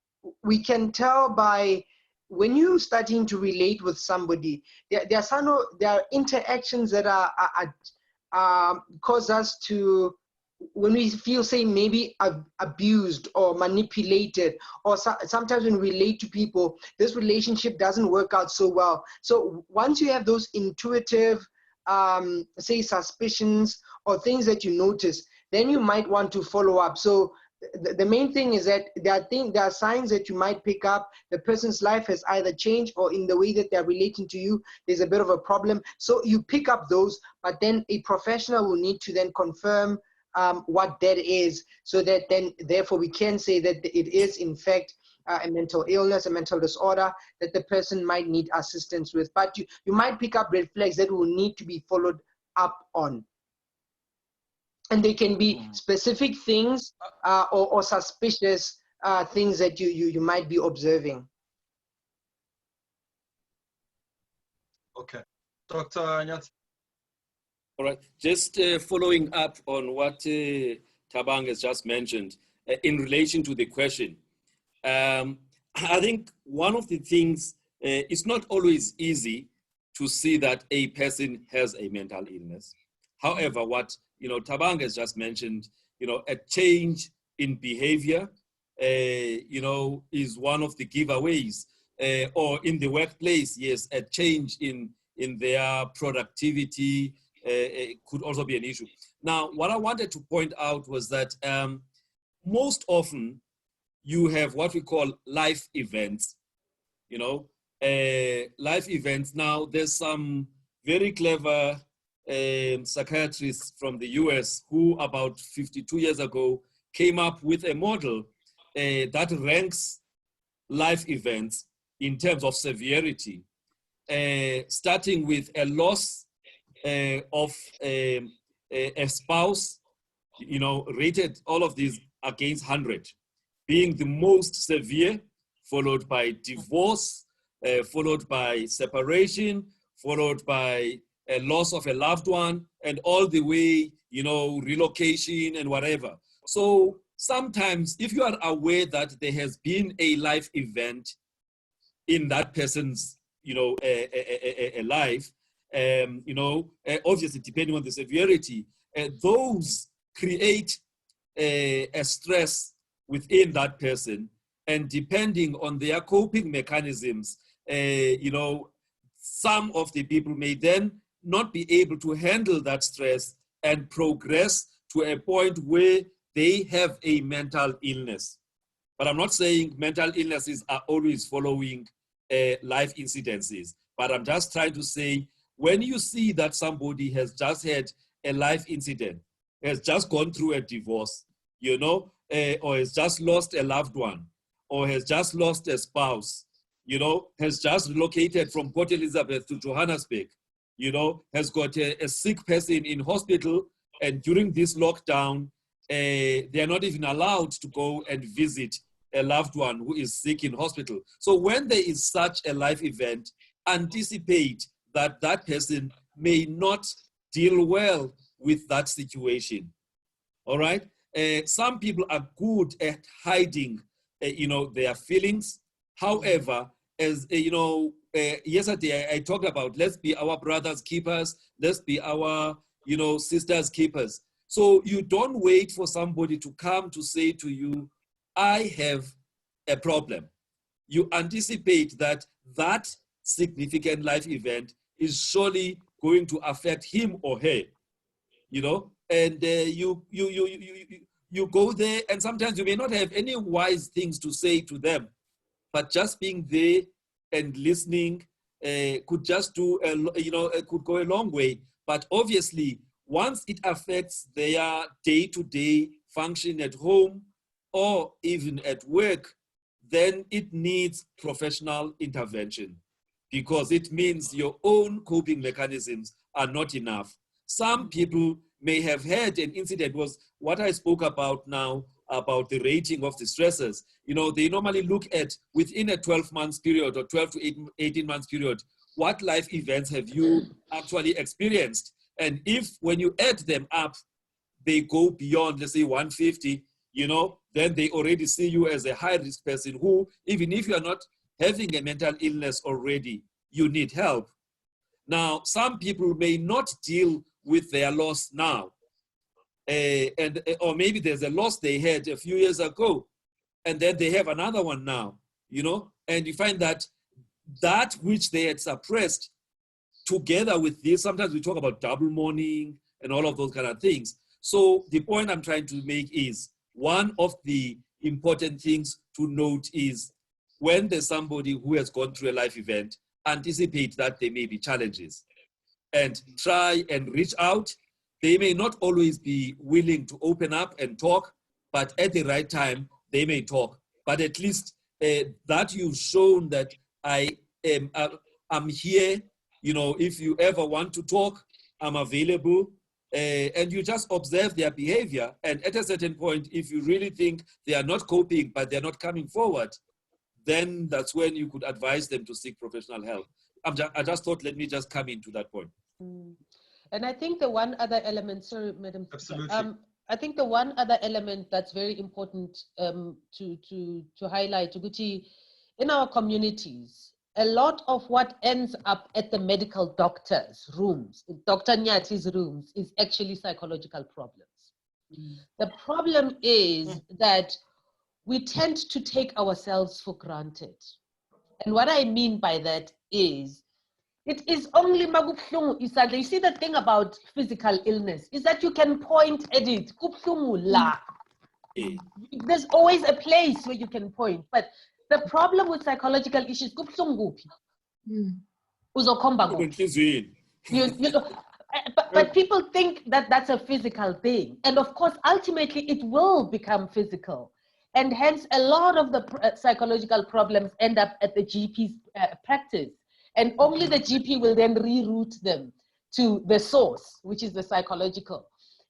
we can tell by when you're starting to relate with somebody, there are interactions that are cause us to, when we feel, say, maybe abused or manipulated, or sometimes when we relate to people, this relationship doesn't work out so well. So once you have those intuitive, say, suspicions or things that you notice, then you might want to follow up. So the main thing is that there are signs that you might pick up. The person's life has either changed, or in the way that they're relating to you, there's a bit of a problem. So you pick up those, but then a professional will need to then confirm what that is, so that then therefore we can say that it is in fact a mental illness, a mental disorder that the person might need assistance with. But you might pick up red flags that will need to be followed up on. And they can be specific things or suspicious things that you might be observing. Okay. Dr. Nyati. All right, just following up on what Thabang has just mentioned in relation to the question. I think one of the things, it's not always easy to see that a person has a mental illness. However, what Thabang has just mentioned, a change in behavior, is one of the giveaways, or in the workplace, yes, a change in their productivity, it could also be an issue. Now, what I wanted to point out was that most often you have what we call life events, life events. Now, there's some very clever psychiatrists from the US who about 52 years ago came up with a model that ranks life events in terms of severity, starting with a loss of a spouse, rated all of these against 100, being the most severe, followed by divorce, followed by separation, followed by a loss of a loved one, and all the way, relocation and whatever. So sometimes if you are aware that there has been a life event in that person's, a life, obviously depending on the severity, those create a stress within that person, and depending on their coping mechanisms, some of the people may then not be able to handle that stress and progress to a point where they have a mental illness. But I'm not saying mental illnesses are always following life incidences, but I'm just trying to say, when you see that somebody has just had a life incident, has just gone through a divorce, or has just lost a loved one, or has just lost a spouse, has just relocated from Port Elizabeth to Johannesburg, has got a sick person in hospital, and during this lockdown, they are not even allowed to go and visit a loved one who is sick in hospital. So when there is such a life event, anticipate that that person may not deal well with that situation. All right? Some people are good at hiding, their feelings. However, as yesterday I talked about, let's be our brothers' keepers. Let's be our, sisters' keepers. So you don't wait for somebody to come to say to you, I have a problem. You anticipate that that significant life event is surely going to affect him or her, and you go there, and sometimes you may not have any wise things to say to them, but just being there and listening could just do, could go a long way. But obviously, once it affects their day-to-day function at home or even at work, then it needs professional intervention, because it means your own coping mechanisms are not enough. Some people may have had an incident, was what I spoke about now, about the rating of the stressors. You know, they normally look at within a 12-month period or 12 to 18 months period, what life events have you actually experienced? And if when you add them up, they go beyond, let's say 150, you know, then they already see you as a high-risk person who, even if you're not having a mental illness already, you need help. Now, some people may not deal with their loss now. Or maybe there's a loss they had a few years ago, and then they have another one now, you know, and you find that that which they had suppressed together with this, sometimes we talk about double mourning and all of those kind of things. So the point I'm trying to make is, one of the important things to note is when there's somebody who has gone through a life event, anticipate that there may be challenges and try and reach out. They may not always be willing to open up and talk, but at the right time, they may talk. But at least that you've shown that I'm here, you know, if you ever want to talk, I'm available. And you just observe their behavior. And at a certain point, if you really think they are not coping, but they're not coming forward, then that's when you could advise them to seek professional help. I just thought, let me just come into that point. And I think the one other element, sorry, Madam. Absolutely. I think the one other element that's very important to highlight, Uguti, in our communities, a lot of what ends up at the medical doctor's rooms, Dr. Nyati's rooms, is actually psychological problems. The problem is that we tend to take ourselves for granted. And what I mean by that is, it is only magubuhlungu isandla. You see, the thing about physical illness is that you can point at it. Kubuhlungu la. There's always a place where you can point. But the problem with psychological issues, kubuhlungu kuphi? Uzokhomba kuphi? But people think that that's a physical thing. And of course, ultimately, it will become physical. And hence, a lot of the psychological problems end up at the GP's practice. And only the GP will then reroute them to the source, which is the psychological.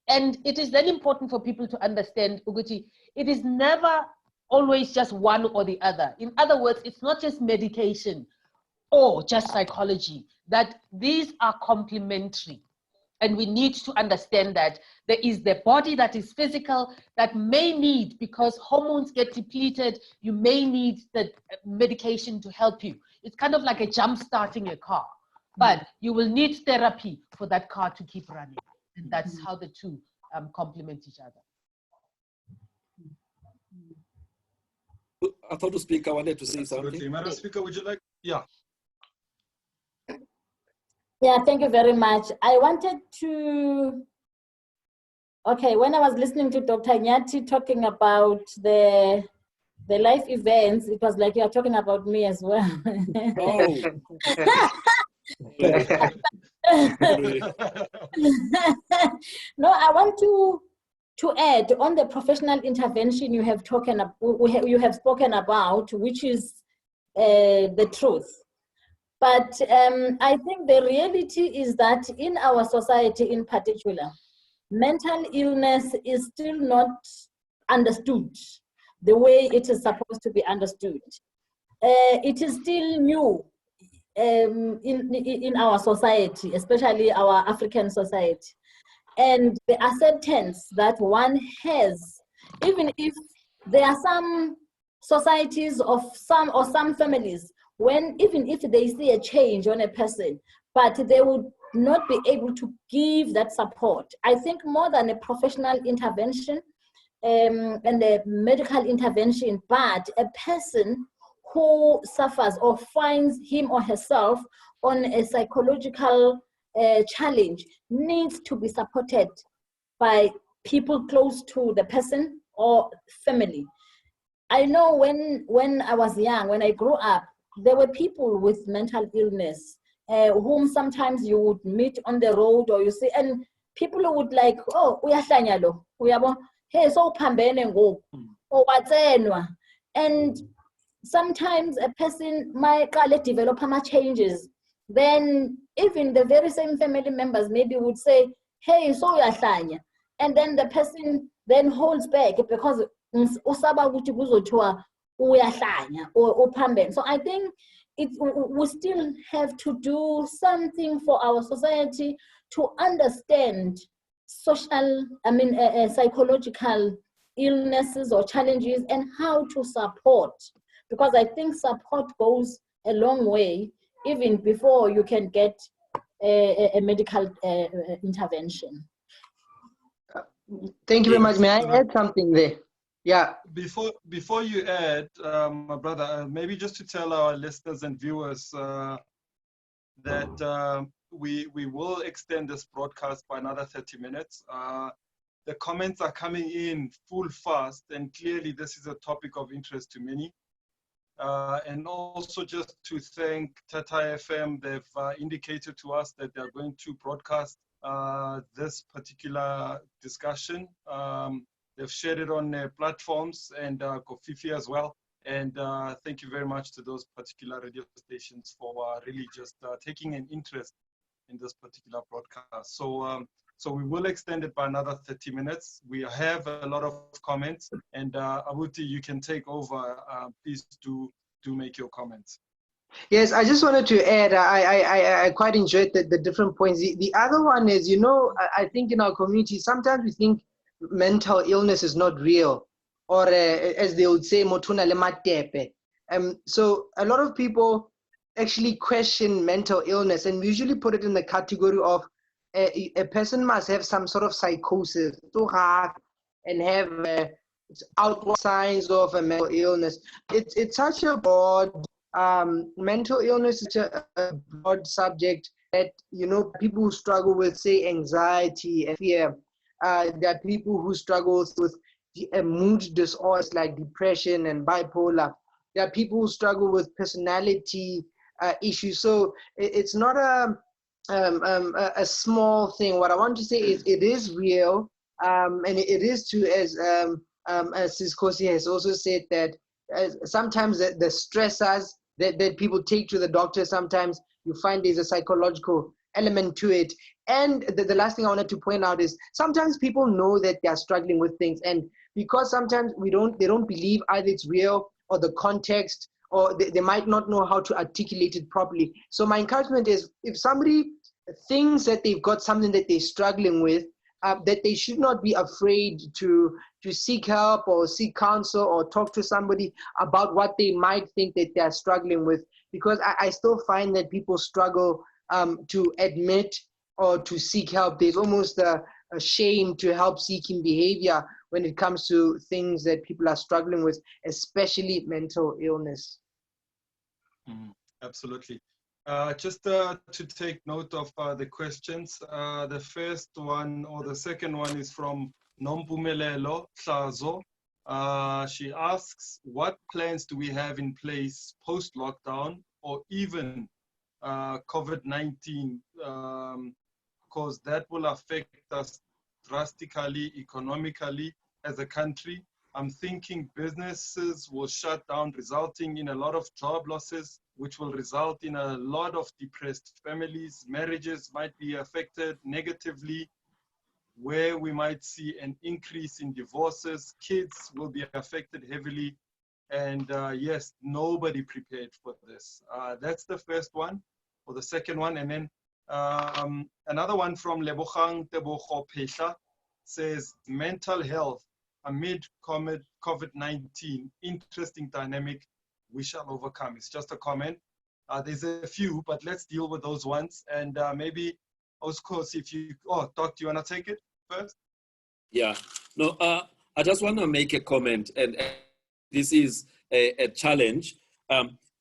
And it is then important for people to understand, Uguti, it is never always just one or the other. In other words, it's not just medication or just psychology, that these are complementary. And we need to understand that there is the body that is physical that may need, because hormones get depleted, you may need the medication to help you. It's kind of like a jump starting a car, but you will need therapy for that car to keep running. And that's how the two complement each other. I thought the speaker wanted to say Absolutely. something. Madam Speaker, would you like? Yeah. Yeah, thank you very much. I wanted to, okay, when I was listening to Dr. Nyati talking about the life events, it was like you're talking about me as well. Oh. No, I want to add on the professional intervention you have spoken about, which is the truth. But I think the reality is that in our society in particular, mental illness is still not understood the way it is supposed to be understood. It is still new in our society, especially our African society. And the acceptance that one has, even if there are some societies of some families, even if they see a change on a person, but they would not be able to give that support. I think more than a professional intervention and a medical intervention, but a person who suffers or finds him or herself on a psychological challenge needs to be supported by people close to the person or family. I know when I was young, when I grew up, there were people with mental illness whom sometimes you would meet on the road or you see, and people would like, oh, uyahlanya lo, uyabo, hey, so phambene ngoku, or watsenwa. And sometimes a person might develop changes. Then even the very same family members maybe would say, hey, so uyahlanya. And then the person then holds back because usaba ukuthi kuzothiwa uyahlanya or uphambene. So I think we still have to do something for our society to understand psychological illnesses or challenges and how to support. Because I think support goes a long way even before you can get a medical intervention. Thank you very much. May I add something there? Yeah. Before you add, my brother, maybe just to tell our listeners and viewers that we will extend this broadcast by another 30 minutes. The comments are coming in full fast, and clearly this is a topic of interest to many. And also just to thank Tata FM, they've indicated to us that they're going to broadcast this particular discussion. They've shared it on their platforms, and Kofifi as well. And thank you very much to those particular radio stations for really just taking an interest in this particular broadcast. So we will extend it by another 30 minutes. We have a lot of comments, and Abuti, you can take over. Please do make your comments. Yes, I just wanted to add, I quite enjoyed the different points. The other one is, I think in our community, sometimes we think mental illness is not real, or as they would say, motuna le matepe. So a lot of people actually question mental illness, and we usually put it in the category of a person must have some sort of psychosis and have outward signs of a mental illness. It's such a broad mental illness is a broad subject that people who struggle with, say, anxiety and fear. There are people who struggle with mood disorders like depression and bipolar. There are people who struggle with personality issues. So it's not a small thing. What I want to say is it is real, and it is true, as Sis Kosi has also said, that sometimes the stressors that people take to the doctor, sometimes you find there's a psychological element to it. And the last thing I wanted to point out is sometimes people know that they are struggling with things, and because sometimes they don't believe either it's real or the context, or they might not know how to articulate it properly. So my encouragement is, if somebody thinks that they've got something that they're struggling with, that they should not be afraid to seek help or seek counsel or talk to somebody about what they might think that they're struggling with. Because I still find that people struggle to admit or to seek help. There's almost a shame to help seeking behavior when it comes to things that people are struggling with, especially mental illness. Absolutely. Just to take note of the questions, the first one or the second one is from Nompumelelo Hlazo. She asks, what plans do we have in place post-lockdown or even COVID-19? Because that will affect us drastically, economically, as a country. I'm thinking businesses will shut down, resulting in a lot of job losses, which will result in a lot of depressed families. Marriages might be affected negatively, where we might see an increase in divorces. Kids will be affected heavily. And yes, nobody prepared for this. That's the first one, or the second one. And then another one from Lebogang Tebogo Pesha says, mental health amid COVID-19, interesting dynamic, we shall overcome. It's just a comment. There's a few, but let's deal with those ones. And maybe, Oskos, if you, Doc, do you want to take it first? Yeah, no, I just want to make a comment, and this is a challenge.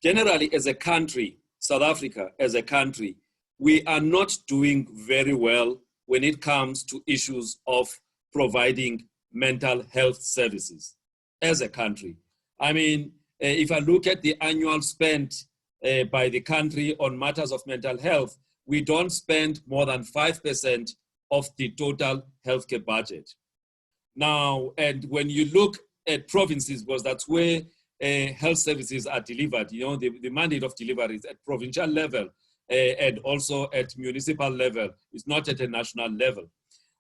Generally, as a country, South Africa as a country, we are not doing very well when it comes to issues of providing mental health services as a country. I mean, if I look at the annual spend by the country on matters of mental health, we don't spend more than 5% of the total healthcare budget. Now, and when you look at provinces, because that's where health services are delivered, you know, the mandate of delivery is at provincial level and also at municipal level. It's not at a national level.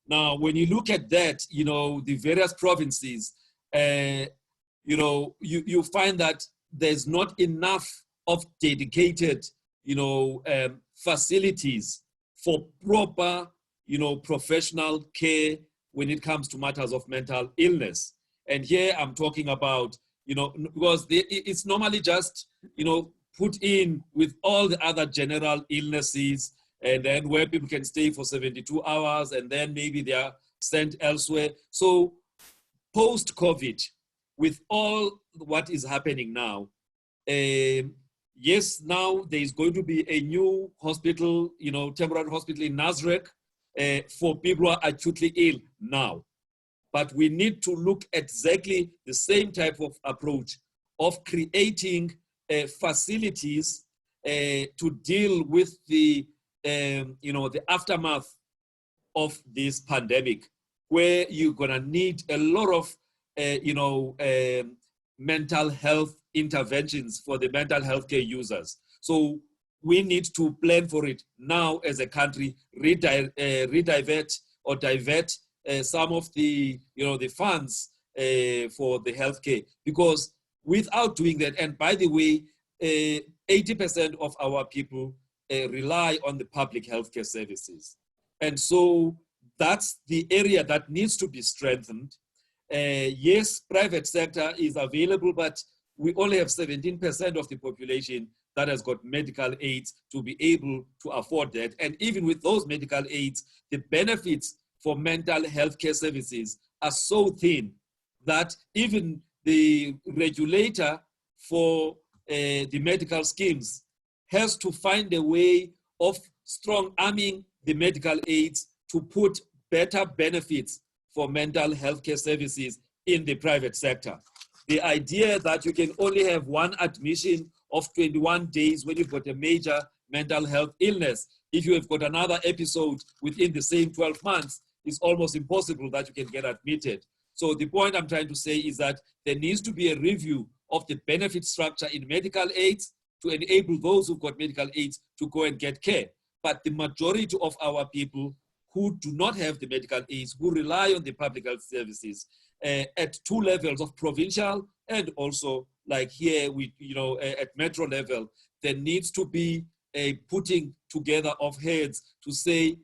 Now, when you look at that, you know, the various provinces, you know, you find that there's not enough of dedicated, you know, facilities for proper, you know, professional care when it comes to matters of mental illness. And here I'm talking about, you know, because it's normally just, you know, put in with all the other general illnesses, and then where people can stay for 72 hours and then maybe they are sent elsewhere. So post-COVID, with all what is happening now, yes, now there is going to be a new hospital, you know, temporary hospital in Nasrec for people who are acutely ill now. But we need to look at exactly the same type of approach of creating facilities to deal with the, you know, the aftermath of this pandemic, where you're gonna need a lot of, you know, mental health interventions for the mental health care users. So we need to plan for it now as a country, divert some of the, you know, the funds for the healthcare, because without doing that, and by the way, 80% of our people rely on the public healthcare services. And so that's the area that needs to be strengthened. Yes, private sector is available, but we only have 17% of the population that has got medical aids to be able to afford that. And even with those medical aids, the benefits for mental health care services are so thin that even the regulator for the medical schemes has to find a way of strong arming the medical aids to put better benefits for mental health care services in the private sector. The idea that you can only have one admission of 21 days when you've got a major mental health illness, if you have got another episode within the same 12 months, it's almost impossible that you can get admitted. So the point I'm trying to say is that there needs to be a review of the benefit structure in medical aids to enable those who've got medical aids to go and get care. But the majority of our people who do not have the medical aids, who rely on the public health services at two levels of provincial and also like here, we, you know, at metro level, there needs to be a putting together of heads to say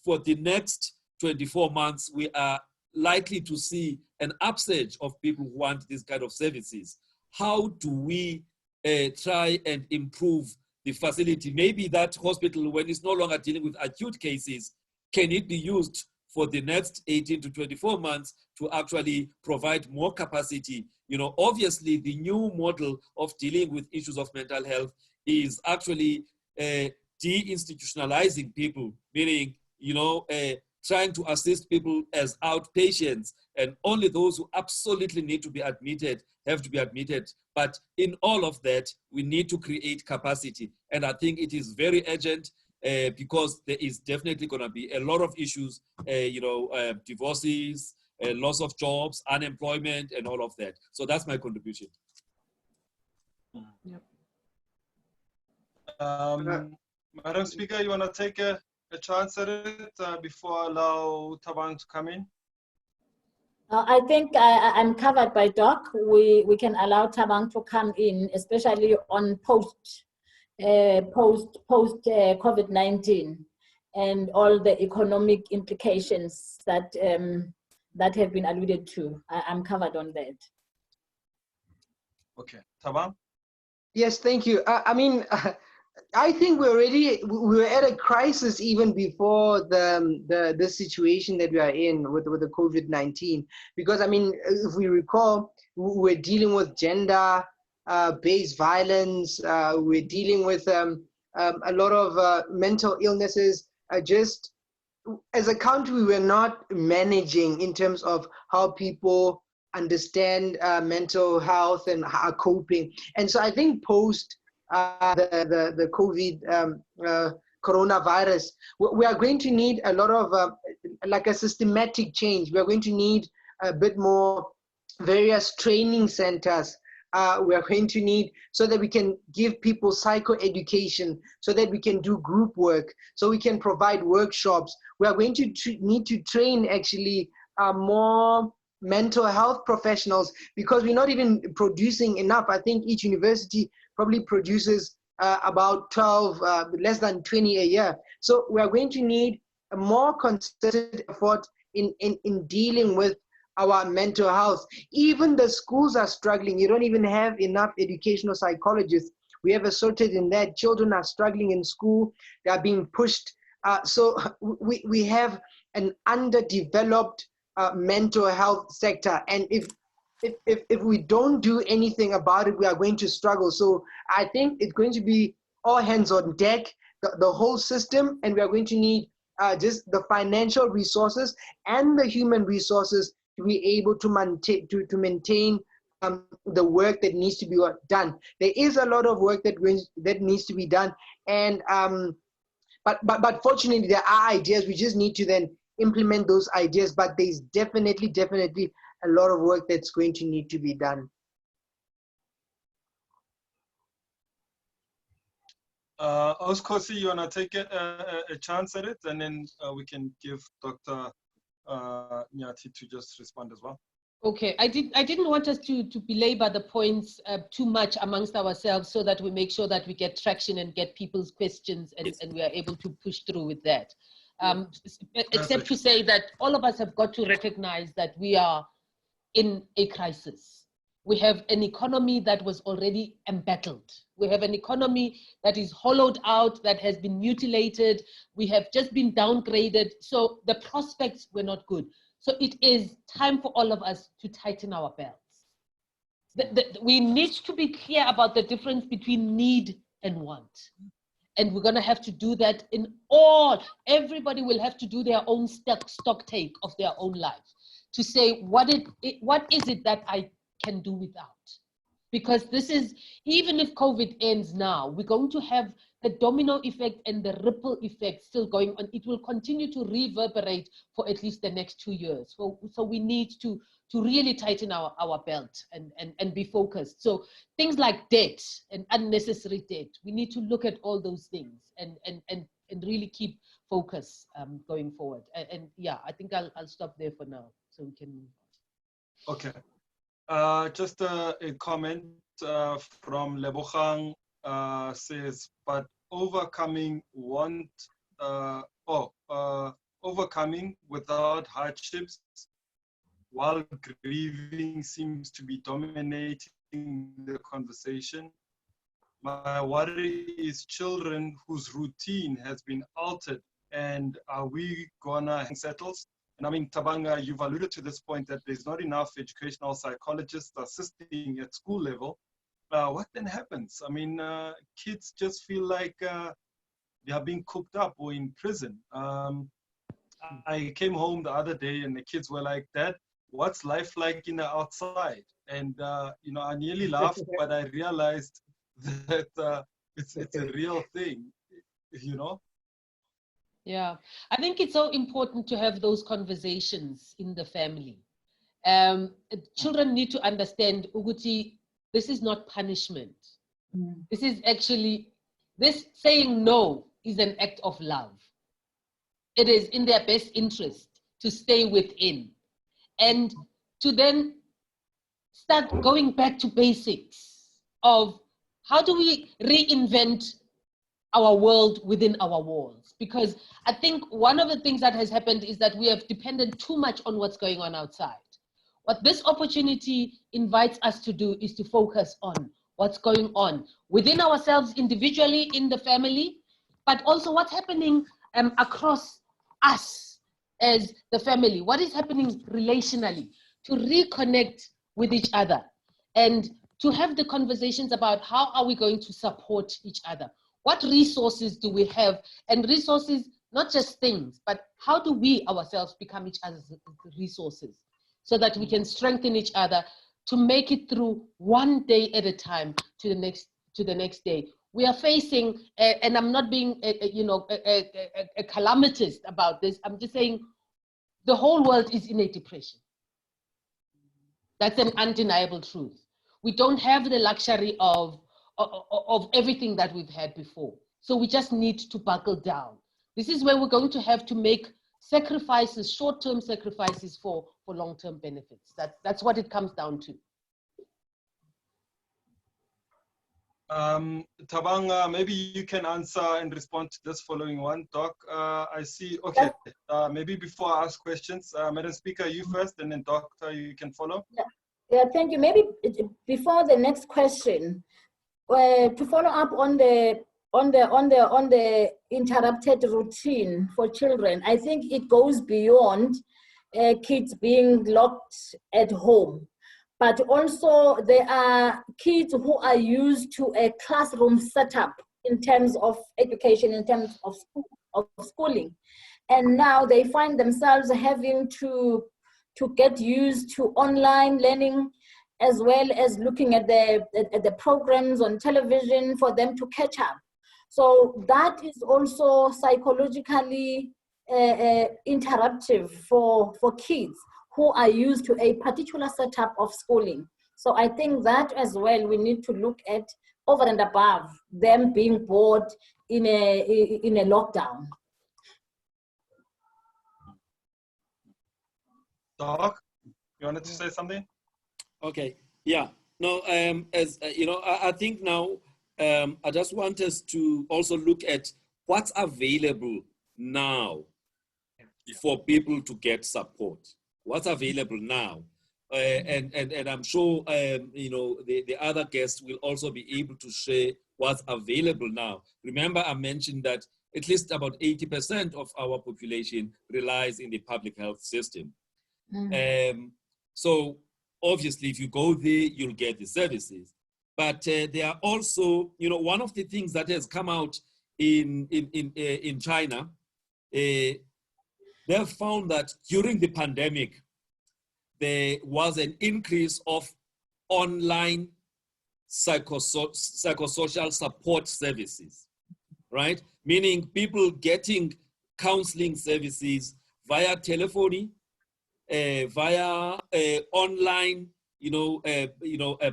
for the next 24 months, we are likely to see an upsurge of people who want this kind of services. How do we try and improve the facility? Maybe that hospital, when it's no longer dealing with acute cases, can it be used for the next 18 to 24 months to actually provide more capacity? You know, obviously the new model of dealing with issues of mental health is actually deinstitutionalizing people, meaning, you know, trying to assist people as outpatients, and only those who absolutely need to be admitted have to be admitted. But in all of that, we need to create capacity. And I think it is very urgent because there is definitely going to be a lot of issues, you know, divorces, loss of jobs, unemployment, and all of that. So that's my contribution. Yep. Madam Speaker, you want to take a chance at it before I allow Thabang to come in? I think I'm covered by Doc. We can allow Thabang to come in, especially on post COVID-19 and all the economic implications that that have been alluded to. I'm covered on that. Okay, Thabang? Yes, thank you. I mean, I think we were at a crisis even before the situation that we are in with the COVID-19, because I mean, if we recall, we're dealing with gender based violence, we're dealing with a lot of mental illnesses. as a country, we were not managing in terms of how people understand mental health and are coping. And so I think post the COVID coronavirus, we are going to need a lot of like a systematic change. We are going to need a bit more various training centers. We are going to need so that we can give people psychoeducation, so that we can do group work, so we can provide workshops. We are going to need to train actually more mental health professionals, because we're not even producing enough. I think each university probably produces about 12, less than 20 a year. So we are going to need a more concerted effort in dealing with our mental health. Even the schools are struggling. You don't even have enough educational psychologists. We have asserted in that children are struggling in school. They are being pushed. So we have an underdeveloped mental health sector. And if we don't do anything about it, we are going to struggle. So I think it's going to be all hands on deck, the whole system, and we are going to need just the financial resources and the human resources to be able to maintain the work that needs to be done. There is a lot of work that needs to be done, and but fortunately there are ideas. We just need to then implement those ideas. But there's definitely a lot of work that's going to need to be done. Oskosi, you wanna take a chance at it, and then we can give Dr. Nyathi to just respond as well. Okay, I didn't want us to belabor the points too much amongst ourselves, so that we make sure that we get traction and get people's questions, and we are able to push through with that. Except to say that all of us have got to recognize that we are in a crisis. We have an economy that was already embattled. We have an economy that is hollowed out, that has been mutilated. We have just been downgraded. So the prospects were not good. So it is time for all of us to tighten our belts. We need to be clear about the difference between need and want. And we're gonna have to do that everybody will have to do their own stock take of their own life, to say, what is it that I can do without? Because this is, even if COVID ends now, we're going to have the domino effect and the ripple effect still going on. It will continue to reverberate for at least the next 2 years. So we need to really tighten our belt and be focused. So things like debt and unnecessary debt, we need to look at all those things and really keep focus going forward. And yeah, I think I'll stop there for now, so we can move on. Okay. Just a comment from Lebogang says, but overcoming overcoming without hardships while grieving seems to be dominating the conversation. My worry is children whose routine has been altered, and are we gonna settle? And I mean, Tabanga, you've alluded to this point that there's not enough educational psychologists assisting at school level. What then happens? I mean, kids just feel like they are being cooked up or in prison. I came home the other day and the kids were like, Dad, what's life like in the outside? And, you know, I nearly laughed, but I realized that it's a real thing, you know? Yeah, I think it's so important to have those conversations in the family. Children need to understand, Uguti, this is not punishment. This is actually, this saying no is an act of love. It is in their best interest to stay within and to then start going back to basics of how do we reinvent our world within our walls. Because I think one of the things that has happened is that we have depended too much on what's going on outside. What this opportunity invites us to do is to focus on what's going on within ourselves individually in the family, but also what's happening across us as the family. What is happening relationally, to reconnect with each other and to have the conversations about how are we going to support each other. What resources do we have? And resources not just things, but how do we ourselves become each other's resources so that we can strengthen each other to make it through one day at a time to the next day. We are facing, and I'm not being a calamitist about this, I'm just saying the whole world is in a depression. That's an undeniable truth. We don't have the luxury of everything that we've had before. So we just need to buckle down. This is where we're going to have to make sacrifices, short-term sacrifices for long-term benefits. That's what it comes down to. Tabang, maybe you can answer and respond to this following one. Doc, I see, okay, maybe before I ask questions, Madam Speaker, you first, and then Doctor, you can follow. Yeah, thank you. Maybe before the next question, to follow up on the interrupted routine for children, I think it goes beyond kids being locked at home. But also there are kids who are used to a classroom setup in terms of education, in terms of schooling. And now they find themselves having to get used to online learning, as well as looking at the programs on television for them to catch up. So that is also psychologically interruptive for kids who are used to a particular setup of schooling. So I think that as well, we need to look at over and above them being bored in a lockdown. Doc, you wanted to say something? Okay, yeah. No, as you know, I think now I just want us to also look at what's available now for people to get support. What's available now, and I'm sure you know the other guests will also be able to share what's available now. Remember, I mentioned that at least about 80% of our population relies in the public health system. So obviously, if you go there, you'll get the services. But there are also, you know, one of the things that has come out in China. They have found that during the pandemic, there was an increase of online psychosocial support services, right? Meaning people getting counseling services via telephony, via online,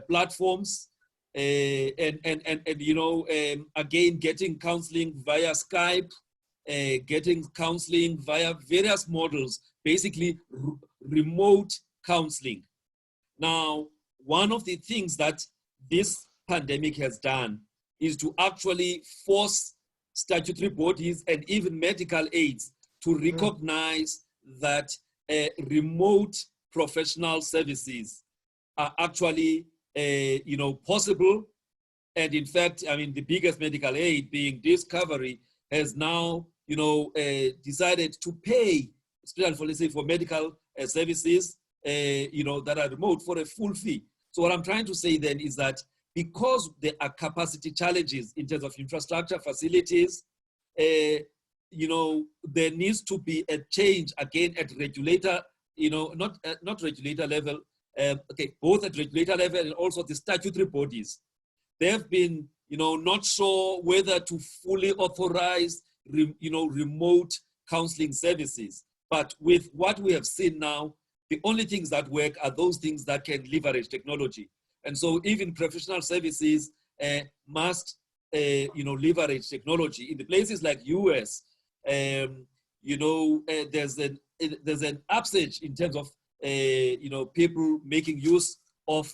platforms, and again getting counseling via Skype. Getting counseling via various models, basically remote counseling. Now, one of the things that this pandemic has done is to actually force statutory bodies and even medical aids to recognize that remote professional services are actually, possible. And in fact, I mean, the biggest medical aid being Discovery has now decided to pay, especially for, let's say, for medical services, that are remote for a full fee. So what I'm trying to say then is that because there are capacity challenges in terms of infrastructure, facilities, there needs to be a change again at regulator, not regulator level, both at regulator level and also the statutory bodies. They have been, not sure whether to fully authorize remote counseling services. But with what we have seen now, the only things that work are those things that can leverage technology. And so even professional services must, leverage technology. In the places like US, there's an upsurge in terms of, people making use of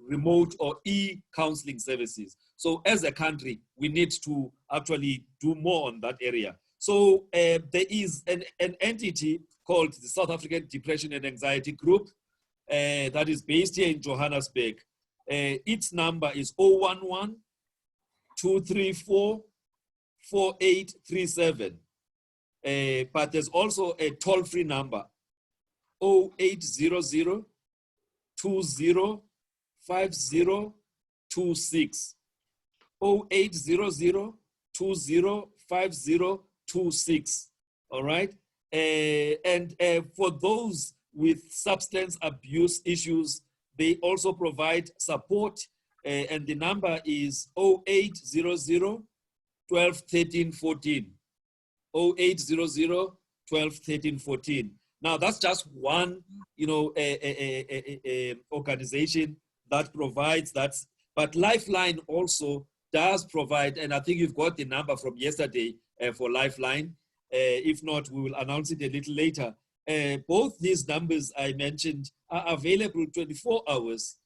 remote or e-counseling services. So as a country, we need to actually do more on that area. So there is an entity called the South African Depression and Anxiety Group that is based here in Johannesburg. Its number is 011-234-4837. But there's also a toll-free number, 0800-2050-26. 0800-2050-26. 26. All right. And for those with substance abuse issues, they also provide support. And the number is 0800 12 13 14. 0800 12 13 14. Now that's just one, organization that provides that. But Lifeline also does provide, and I think you've got the number from yesterday for Lifeline. If not, we will announce it a little later. Both these numbers I mentioned are available 24 hours.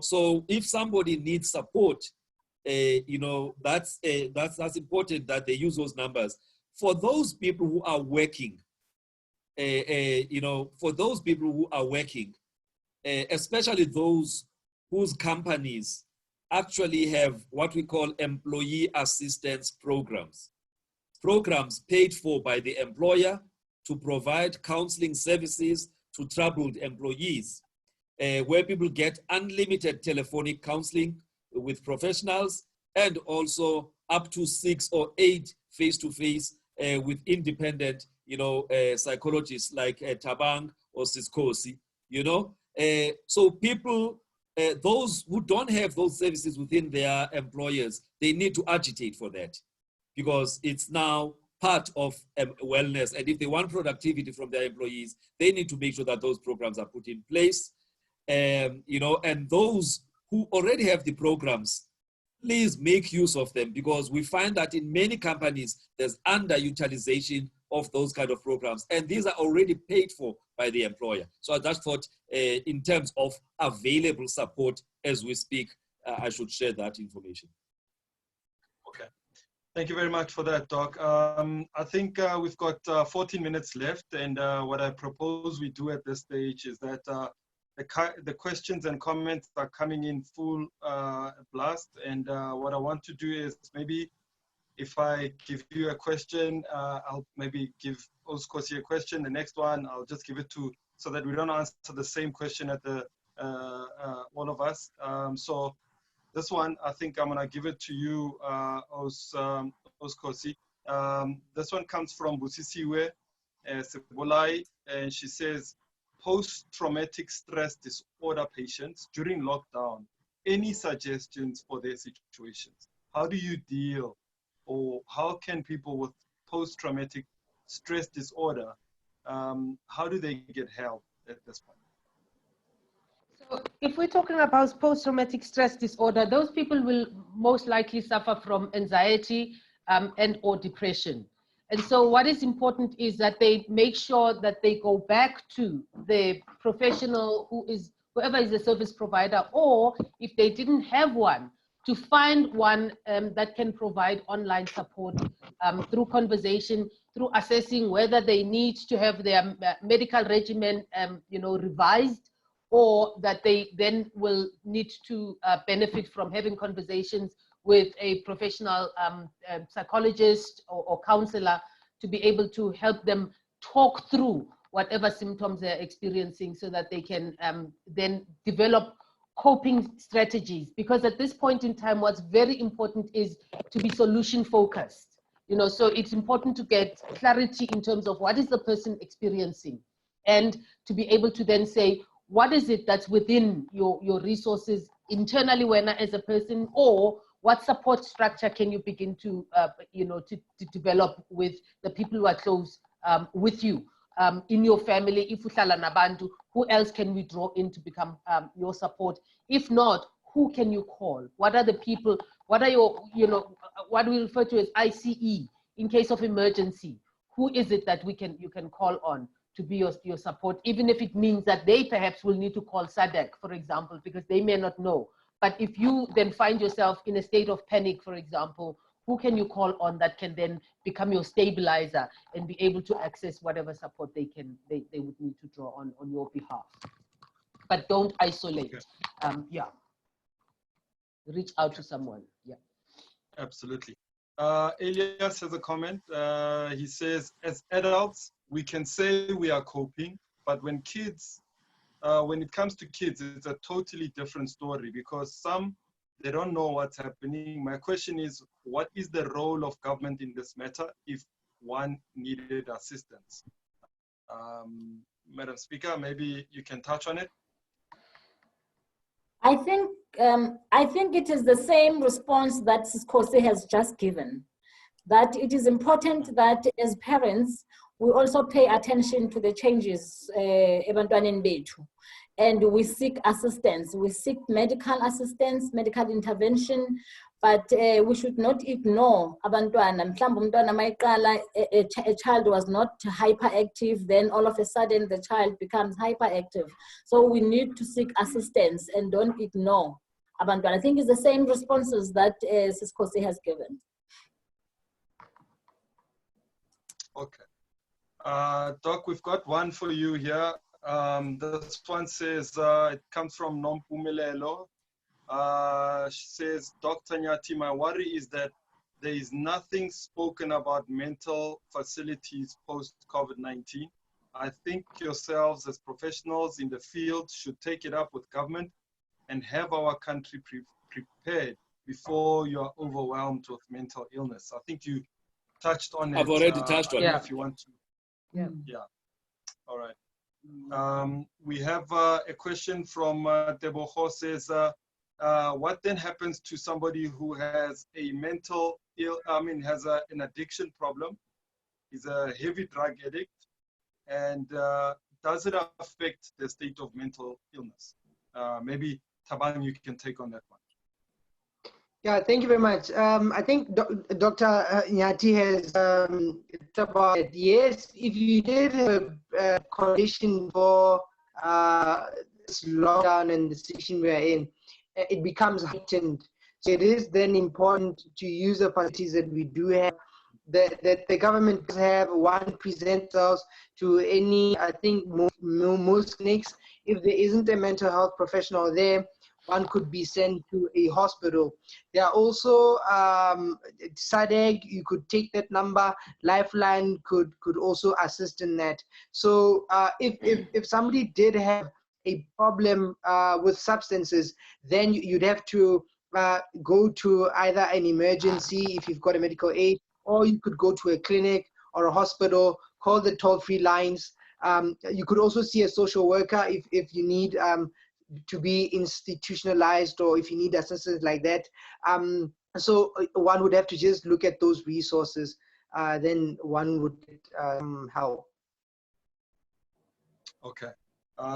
So if somebody needs support, that's important that they use those numbers. For those people who are working, especially those whose companies actually have what we call employee assistance programs paid for by the employer to provide counseling services to troubled employees, where people get unlimited telephonic counseling with professionals and also up to 6 or 8 face-to-face with independent, psychologists like Tabang or Siskosi, So people, those who don't have those services within their employers, they need to agitate for that because it's now part of wellness. And if they want productivity from their employees, they need to make sure that those programs are put in place. And those who already have the programs, please make use of them because we find that in many companies, there's underutilization of those kind of programs. And these are already paid for by the employer. So I just thought in terms of available support as we speak, I should share that information. Okay. Thank you very much for that, Doc. I think we've got 14 minutes left. And what I propose we do at this stage is that the questions and comments are coming in full blast. And what I want to do is maybe if I give you a question, I'll maybe give Osikosi a question. The next one, I'll just give it to, so that we don't answer the same question at the all of us. So this one, I think I'm gonna give it to you, Osikosi. This one comes from Busisiwe Sebolai, and she says, post-traumatic stress disorder patients during lockdown, any suggestions for their situations? How do you deal, or how can people with post-traumatic stress disorder, how do they get help at this point? So if we're talking about post-traumatic stress disorder, those people will most likely suffer from anxiety and or depression. And so what is important is that they make sure that they go back to the professional whoever is the service provider, or if they didn't have one, to find one that can provide online support through conversation, through assessing whether they need to have their medical regimen revised, or that they then will need to benefit from having conversations with a professional psychologist or counselor to be able to help them talk through whatever symptoms they're experiencing so that they can then develop coping strategies. Because at this point in time, what's very important is to be solution focused. So it's important to get clarity in terms of what is the person experiencing, and to be able to then say, what is it that's within your resources internally when as a person, or what support structure can you begin to, to develop with the people who are close with you in your family? If uhlala nabantu, who else can we draw in to become your support? If not, who can you call? What are the people? What are your, what we refer to as ICE in case of emergency? Who is it that you can call on to be your support, even if it means that they perhaps will need to call SADC, for example, because they may not know. But if you then find yourself in a state of panic, for example, who can you call on that can then become your stabilizer and be able to access whatever support they would need to draw on your behalf? But don't isolate. Reach out to someone. Yeah. Absolutely. Elias has a comment. He says, as adults, we can say we are coping, but when it comes to kids, it's a totally different story, because they don't know what's happening. My question is, what is the role of government in this matter? If one needed assistance. Madam Speaker, maybe you can touch on it. I think it is the same response that Siskhosi has just given, that it is important that as parents, we also pay attention to the changes ebantwaneni bethu, and we seek assistance. We seek medical assistance, medical intervention, but we should not ignore abantwana. Mhlawumbe umntwana mayiqala, a child was not hyperactive, then all of a sudden the child becomes hyperactive. So we need to seek assistance and don't ignore abantwana. I think it's the same responses that Siskhosi has given. Okay. Doc, we've got one for you here. This one says, it comes from Nompumelelo. She says, Dr. Nyati, my worry is that there is nothing spoken about mental facilities post-COVID-19. I think yourselves as professionals in the field should take it up with government and have our country prepared before you are overwhelmed with mental illness. I think you touched on it. I've already touched on it. If you want to. Yeah. All right. We have a question from Teboho says, what then happens to somebody who has a has an addiction problem, is a heavy drug addict, and does it affect the state of mental illness? Maybe Thabang, you can take on that one. Yeah, thank you very much. I think Dr. Nyati has talked about it. Yes, if you did a condition for this lockdown and the situation we're in, it becomes heightened. So it is then important to use the facilities that we do have, that the government does have. One presents us to any, I think most clinics. If there isn't a mental health professional there, one could be sent to a hospital. There are also SADC, you could take that number. Lifeline could also assist in that. So if somebody did have a problem with substances, then you'd have to go to either an emergency if you've got a medical aid, or you could go to a clinic or a hospital, call the toll-free lines. You could also see a social worker if you need to be institutionalized, or if you need assistance like that. So one would have to just look at those resources, then one would help. Okay.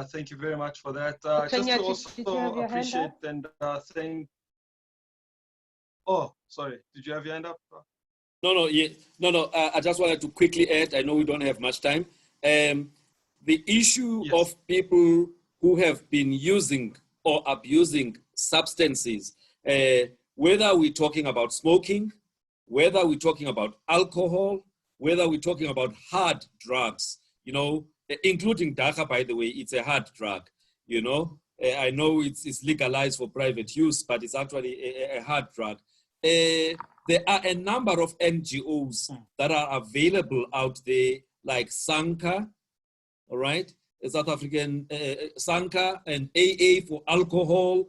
Thank you very much for that. Dr. Just Nyati, to also did you have your appreciate hand and thank. Oh, sorry. Did you have your hand up? No. I just wanted to quickly add, I know we don't have much time. The issue Yes. of people who have been using or abusing substances, whether we're talking about smoking, whether we're talking about alcohol, whether we're talking about hard drugs, including dagga, by the way, it's a hard drug, I know it's legalized for private use, but it's actually a hard drug. There are a number of NGOs that are available out there, like SANCA, all right? South African SANCA, and AA for alcohol,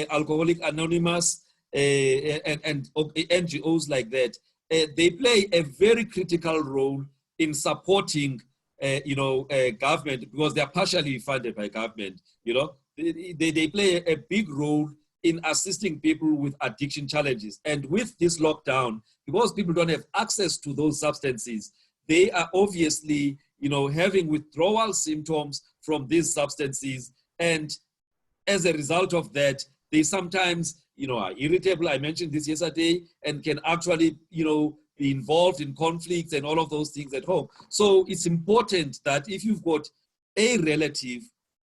Alcoholic Anonymous, and NGOs like that. They play a very critical role in supporting, government, because they are partially funded by government. They play a big role in assisting people with addiction challenges. And with this lockdown, because people don't have access to those substances, they are obviously, having withdrawal symptoms from these substances. And as a result of that, they sometimes, are irritable. I mentioned this yesterday, and can actually, be involved in conflicts and all of those things at home. So it's important that if you've got a relative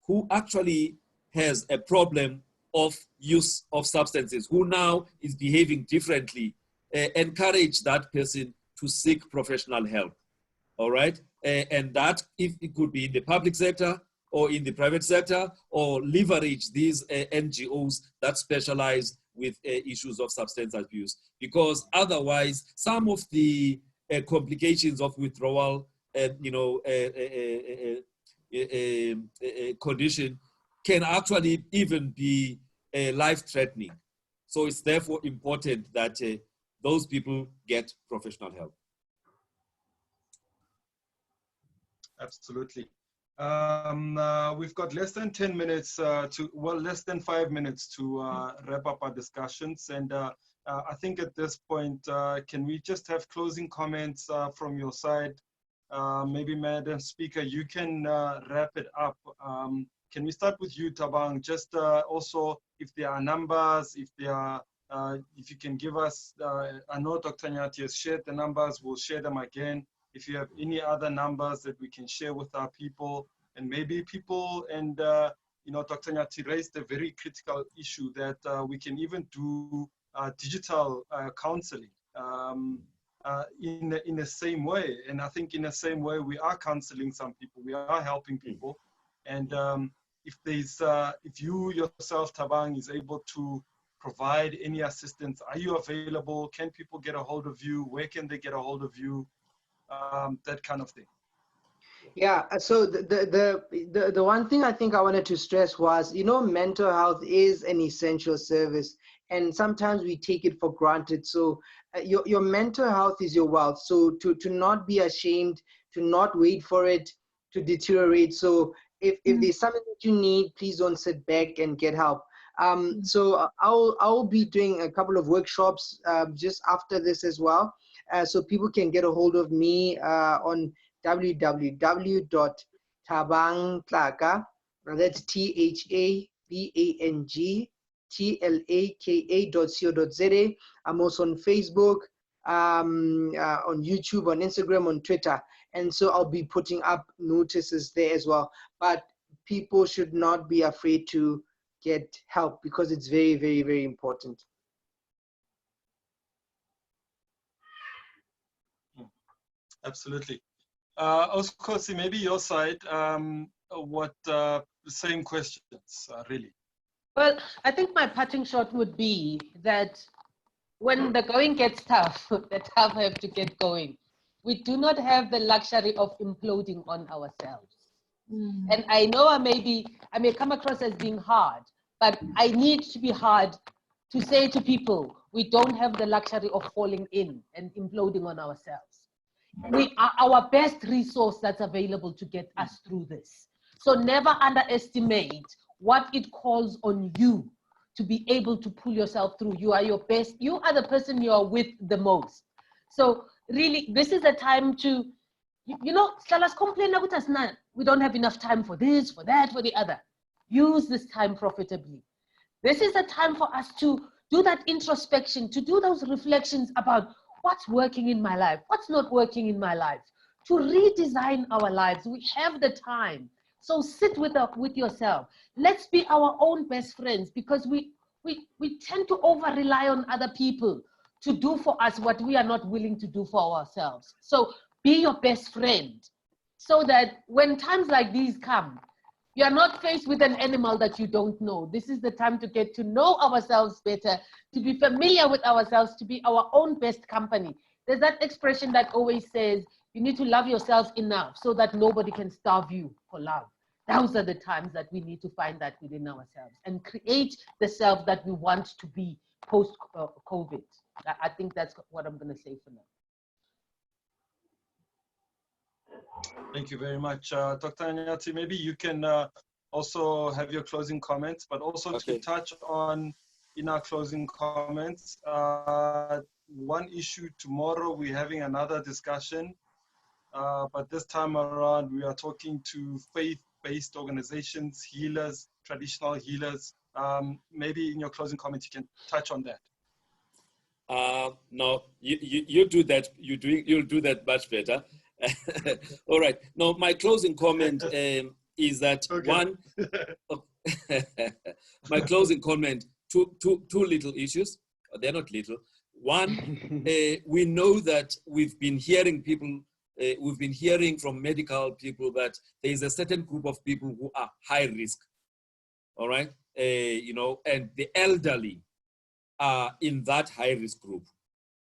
who actually has a problem of use of substances, who now is behaving differently, encourage that person to seek professional help. All right? And that, if it could be in the public sector or in the private sector, or leverage these NGOs that specialize with issues of substance abuse. Because otherwise, some of the complications of withdrawal, condition can actually even be life-threatening. So it's therefore important that those people get professional help. Absolutely. We've got less than 10 minutes less than 5 minutes to wrap up our discussions. And I think at this point, can we just have closing comments from your side? Maybe Madam Speaker, you can wrap it up. Can we start with you, Thabang? Just also, if there are numbers, if you can give us, I know Dr. Nyati has shared the numbers, we'll share them again. If you have any other numbers that we can share with our people, and maybe people, and you know, Dr. Nyati raised a very critical issue that we can even do digital counseling in the same way. And I think in the same way, we are counseling some people, we are helping people. And if you yourself, Thabang, is able to provide any assistance, are you available? Can people get a hold of you? Where can they get a hold of you? That kind of thing. Yeah, so the one thing I think I wanted to stress was, you know, mental health is an essential service, and sometimes we take it for granted. So your mental health is your wealth. So to not be ashamed, to not wait for it to deteriorate. So if there's something that you need, please don't sit back and get help. So I'll be doing a couple of workshops just after this as well. So people can get a hold of me on www.thabangtlaka, that's THABANGTLAKA.co.za. I'm also on Facebook, on YouTube, on Instagram, on Twitter. And so I'll be putting up notices there as well. But people should not be afraid to get help, because it's very, very, very important. Absolutely. Oskosi, maybe your side, same questions, really. Well, I think my parting shot would be that when the going gets tough, the tough have to get going. We do not have the luxury of imploding on ourselves. And I know I may come across as being hard, but I need to be hard to say to people, we don't have the luxury of falling in and imploding on ourselves. We are our best resource that's available to get us through this. So never underestimate what it calls on you to be able to pull yourself through. You are your best, you are the person you are with the most. So really, this is a time to, you know, Salas complain about us now. We don't have enough time for this, for that, for the other. Use this time profitably. This is a time for us to do that introspection, to do those reflections about what's working in my life, what's not working in my life, to redesign our lives. We have the time. So sit with yourself. Let's be our own best friends, because we tend to over-rely on other people to do for us what we are not willing to do for ourselves. So be your best friend, so that when times like these come, you are not faced with an animal that you don't know. This is the time to get to know ourselves better, to be familiar with ourselves, to be our own best company. There's that expression that always says, you need to love yourself enough so that nobody can starve you for love. Those are the times that we need to find that within ourselves and create the self that we want to be post-COVID. I think that's what I'm going to say for now. Thank you very much. Dr. Nyati, maybe you can also have your closing comments, but also to touch on, in our closing comments, one issue tomorrow, we're having another discussion, but this time around, we are talking to faith-based organizations, healers, traditional healers. Maybe in your closing comments, you can touch on that. No, you do that. You'll do that much better. All right. Now, my closing comment is that one. My closing comment: two little issues. They're not little. One, we know that we've been hearing people. We've been hearing from medical people that there is a certain group of people who are high risk. All right. You know, and the elderly are in that high risk group.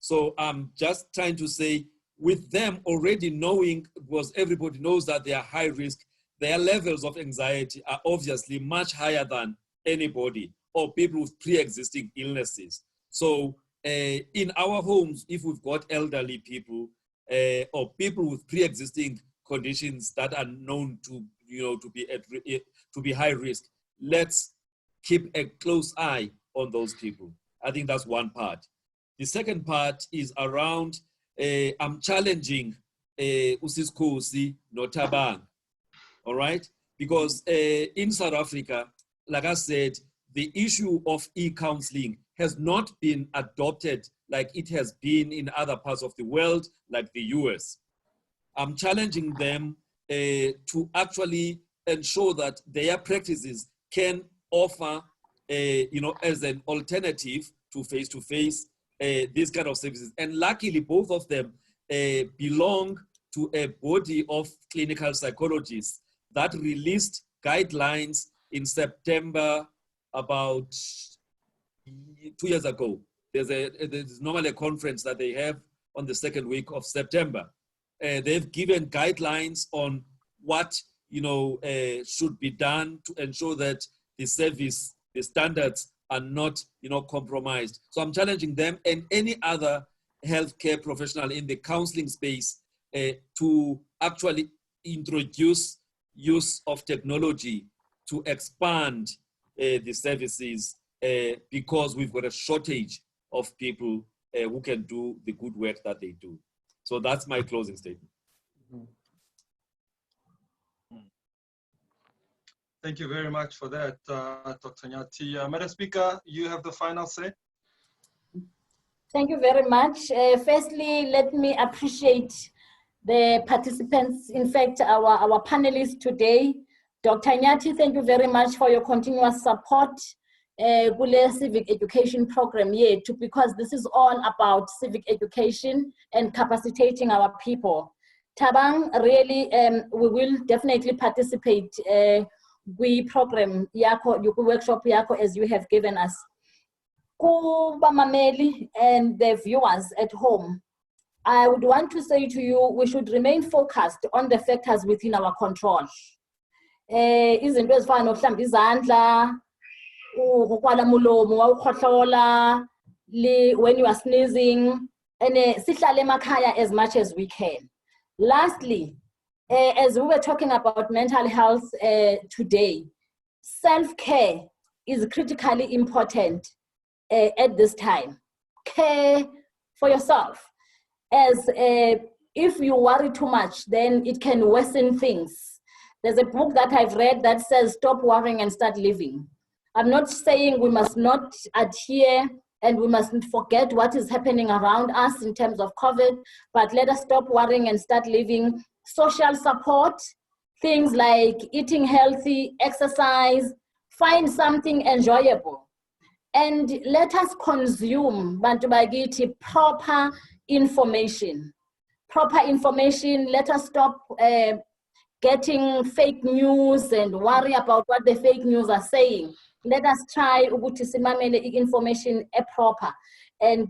So I'm just trying to say, with them already knowing, because everybody knows that they are high risk, their levels of anxiety are obviously much higher than anybody or people with pre-existing illnesses. So in our homes, if we've got elderly people or people with pre-existing conditions that are known to, to be high risk. Let's keep a close eye on those people. I think that's one part. The second part is around, I'm challenging Usisikosi Notabang, all right? Because in South Africa, like I said, the issue of e-counseling has not been adopted like it has been in other parts of the world, like the US. I'm challenging them to actually ensure that their practices can offer, as an alternative to face-to-face, these kind of services. And luckily, both of them belong to a body of clinical psychologists that released guidelines in September, about 2 years ago. There's normally a conference that they have on the second week of September. They've given guidelines on what should be done to ensure that the service, the standards are not compromised. So I'm challenging them and any other healthcare professional in the counseling space to actually introduce use of technology to expand the services because we've got a shortage of people who can do the good work that they do. So that's my closing statement. Thank you very much for that, Dr. Nyati. Madam Speaker, you have the final say. Thank you very much. Firstly, let me appreciate the participants, in fact, our panelists today. Dr. Nyati, thank you very much for your continuous support Gule Civic Education Program yethu, because this is all about civic education and capacitating our people. Tabang, really, we will definitely participate with program yako, workshop yako, as you have given us. Kubamameli and the viewers at home, I would want to say to you, we should remain focused on the factors within our control. Izinto ezifana nokuhlamba izandla, ukwala mulomo wawukhohlola, when you are sneezing, and sihlale emakhaya as much as we can. Lastly, as we were talking about mental health today, self-care is critically important at this time. Care for yourself. As if you worry too much, then it can worsen things. There's a book that I've read that says, stop worrying and start living. I'm not saying we must not adhere and we mustn't forget what is happening around us in terms of COVID, but let us stop worrying and start living. Social support, things like eating healthy, exercise, find something enjoyable. And let us consume, Bantu Bagiti, proper information. Proper information, let us stop getting fake news and worry about what the fake news are saying. Let us try ukuthi simamele information proper, and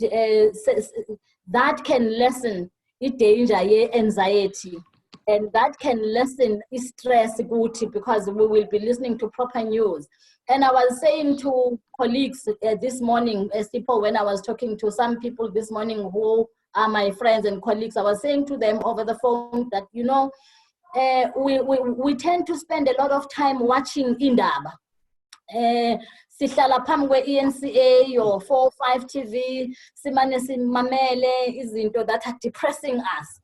that can lessen the danger, anxiety, and that can lessen stress because we will be listening to proper news. And I was saying to colleagues this morning, as people, when I was talking to some people this morning who are my friends and colleagues, I was saying to them over the phone that, we tend to spend a lot of time watching indaba. Sihlala phambi kwe-ENCA or 4-5 TV, simane simamele izinto that are depressing us.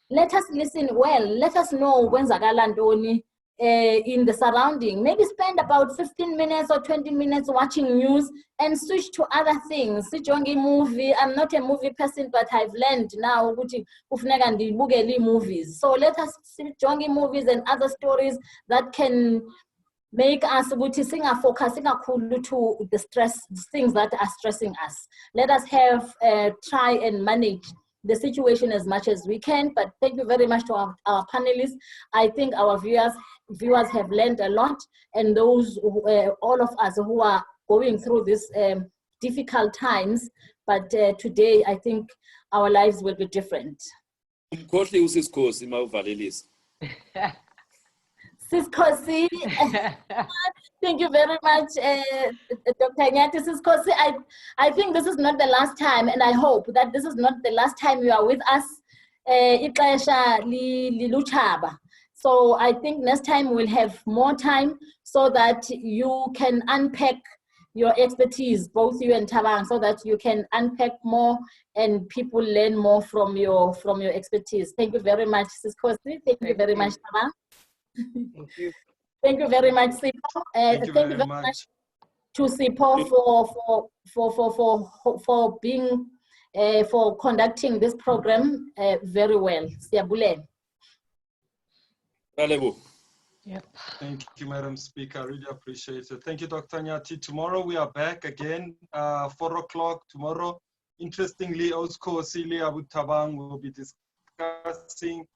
Let us listen well, let us know kwenzakala ntoni in the surrounding. Maybe spend about 15 minutes or 20 minutes watching news and switch to other things. Sijonge movie. I'm not a movie person, but I've learned now ukuthi kufuneka ndibukele movies. So let us sijonge movies and other stories that can make us focusing to the things that are stressing us. Let us have try and manage the situation as much as we can. But thank you very much to our panelists. I think our viewers have learned a lot, and those all of us who are going through this difficult times. But today, I think our lives will be different. Siskosi, thank you very much, Dr. Nyati. Siskosi, I think this is not the last time, and I hope that this is not the last time you are with us. Ixesha liluchaba. So I think next time we'll have more time so that you can unpack your expertise, both you and Thabang, so that you can unpack more and people learn more from your expertise. Thank you very much, Sis Khosi. Thank you very much, Thabang. Thank you. Thank you very much, Sipho. Thank you very much. To Sipho for being for conducting this program very well. Siyabulela. Ralebo. Yep. Thank you, Madam Speaker. I really appreciate it. Thank you, Dr. Nyati. Tomorrow we are back again, 4 o'clock tomorrow. Interestingly, Osko Osile Abu Thabang will be discussing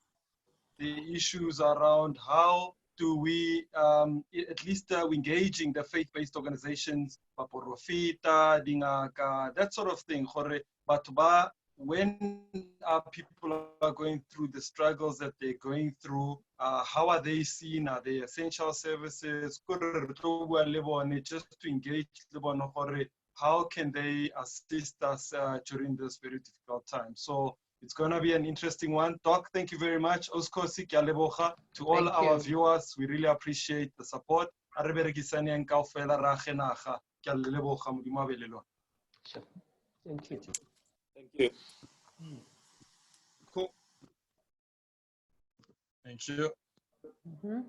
the issues around how do we, at least engaging the faith-based organizations, Paporofita, Dingaka, that sort of thing. But when our people are going through the struggles that they're going through, how are they seen? Are they essential services? Just to engage, how can they assist us during this very difficult time? So it's going to be an interesting one. Doc, thank you very much. Oskosi Kyalebocha. To all our viewers, we really appreciate the support. Sure. Thank you. Thank you. Cool. Thank you. Mm-hmm.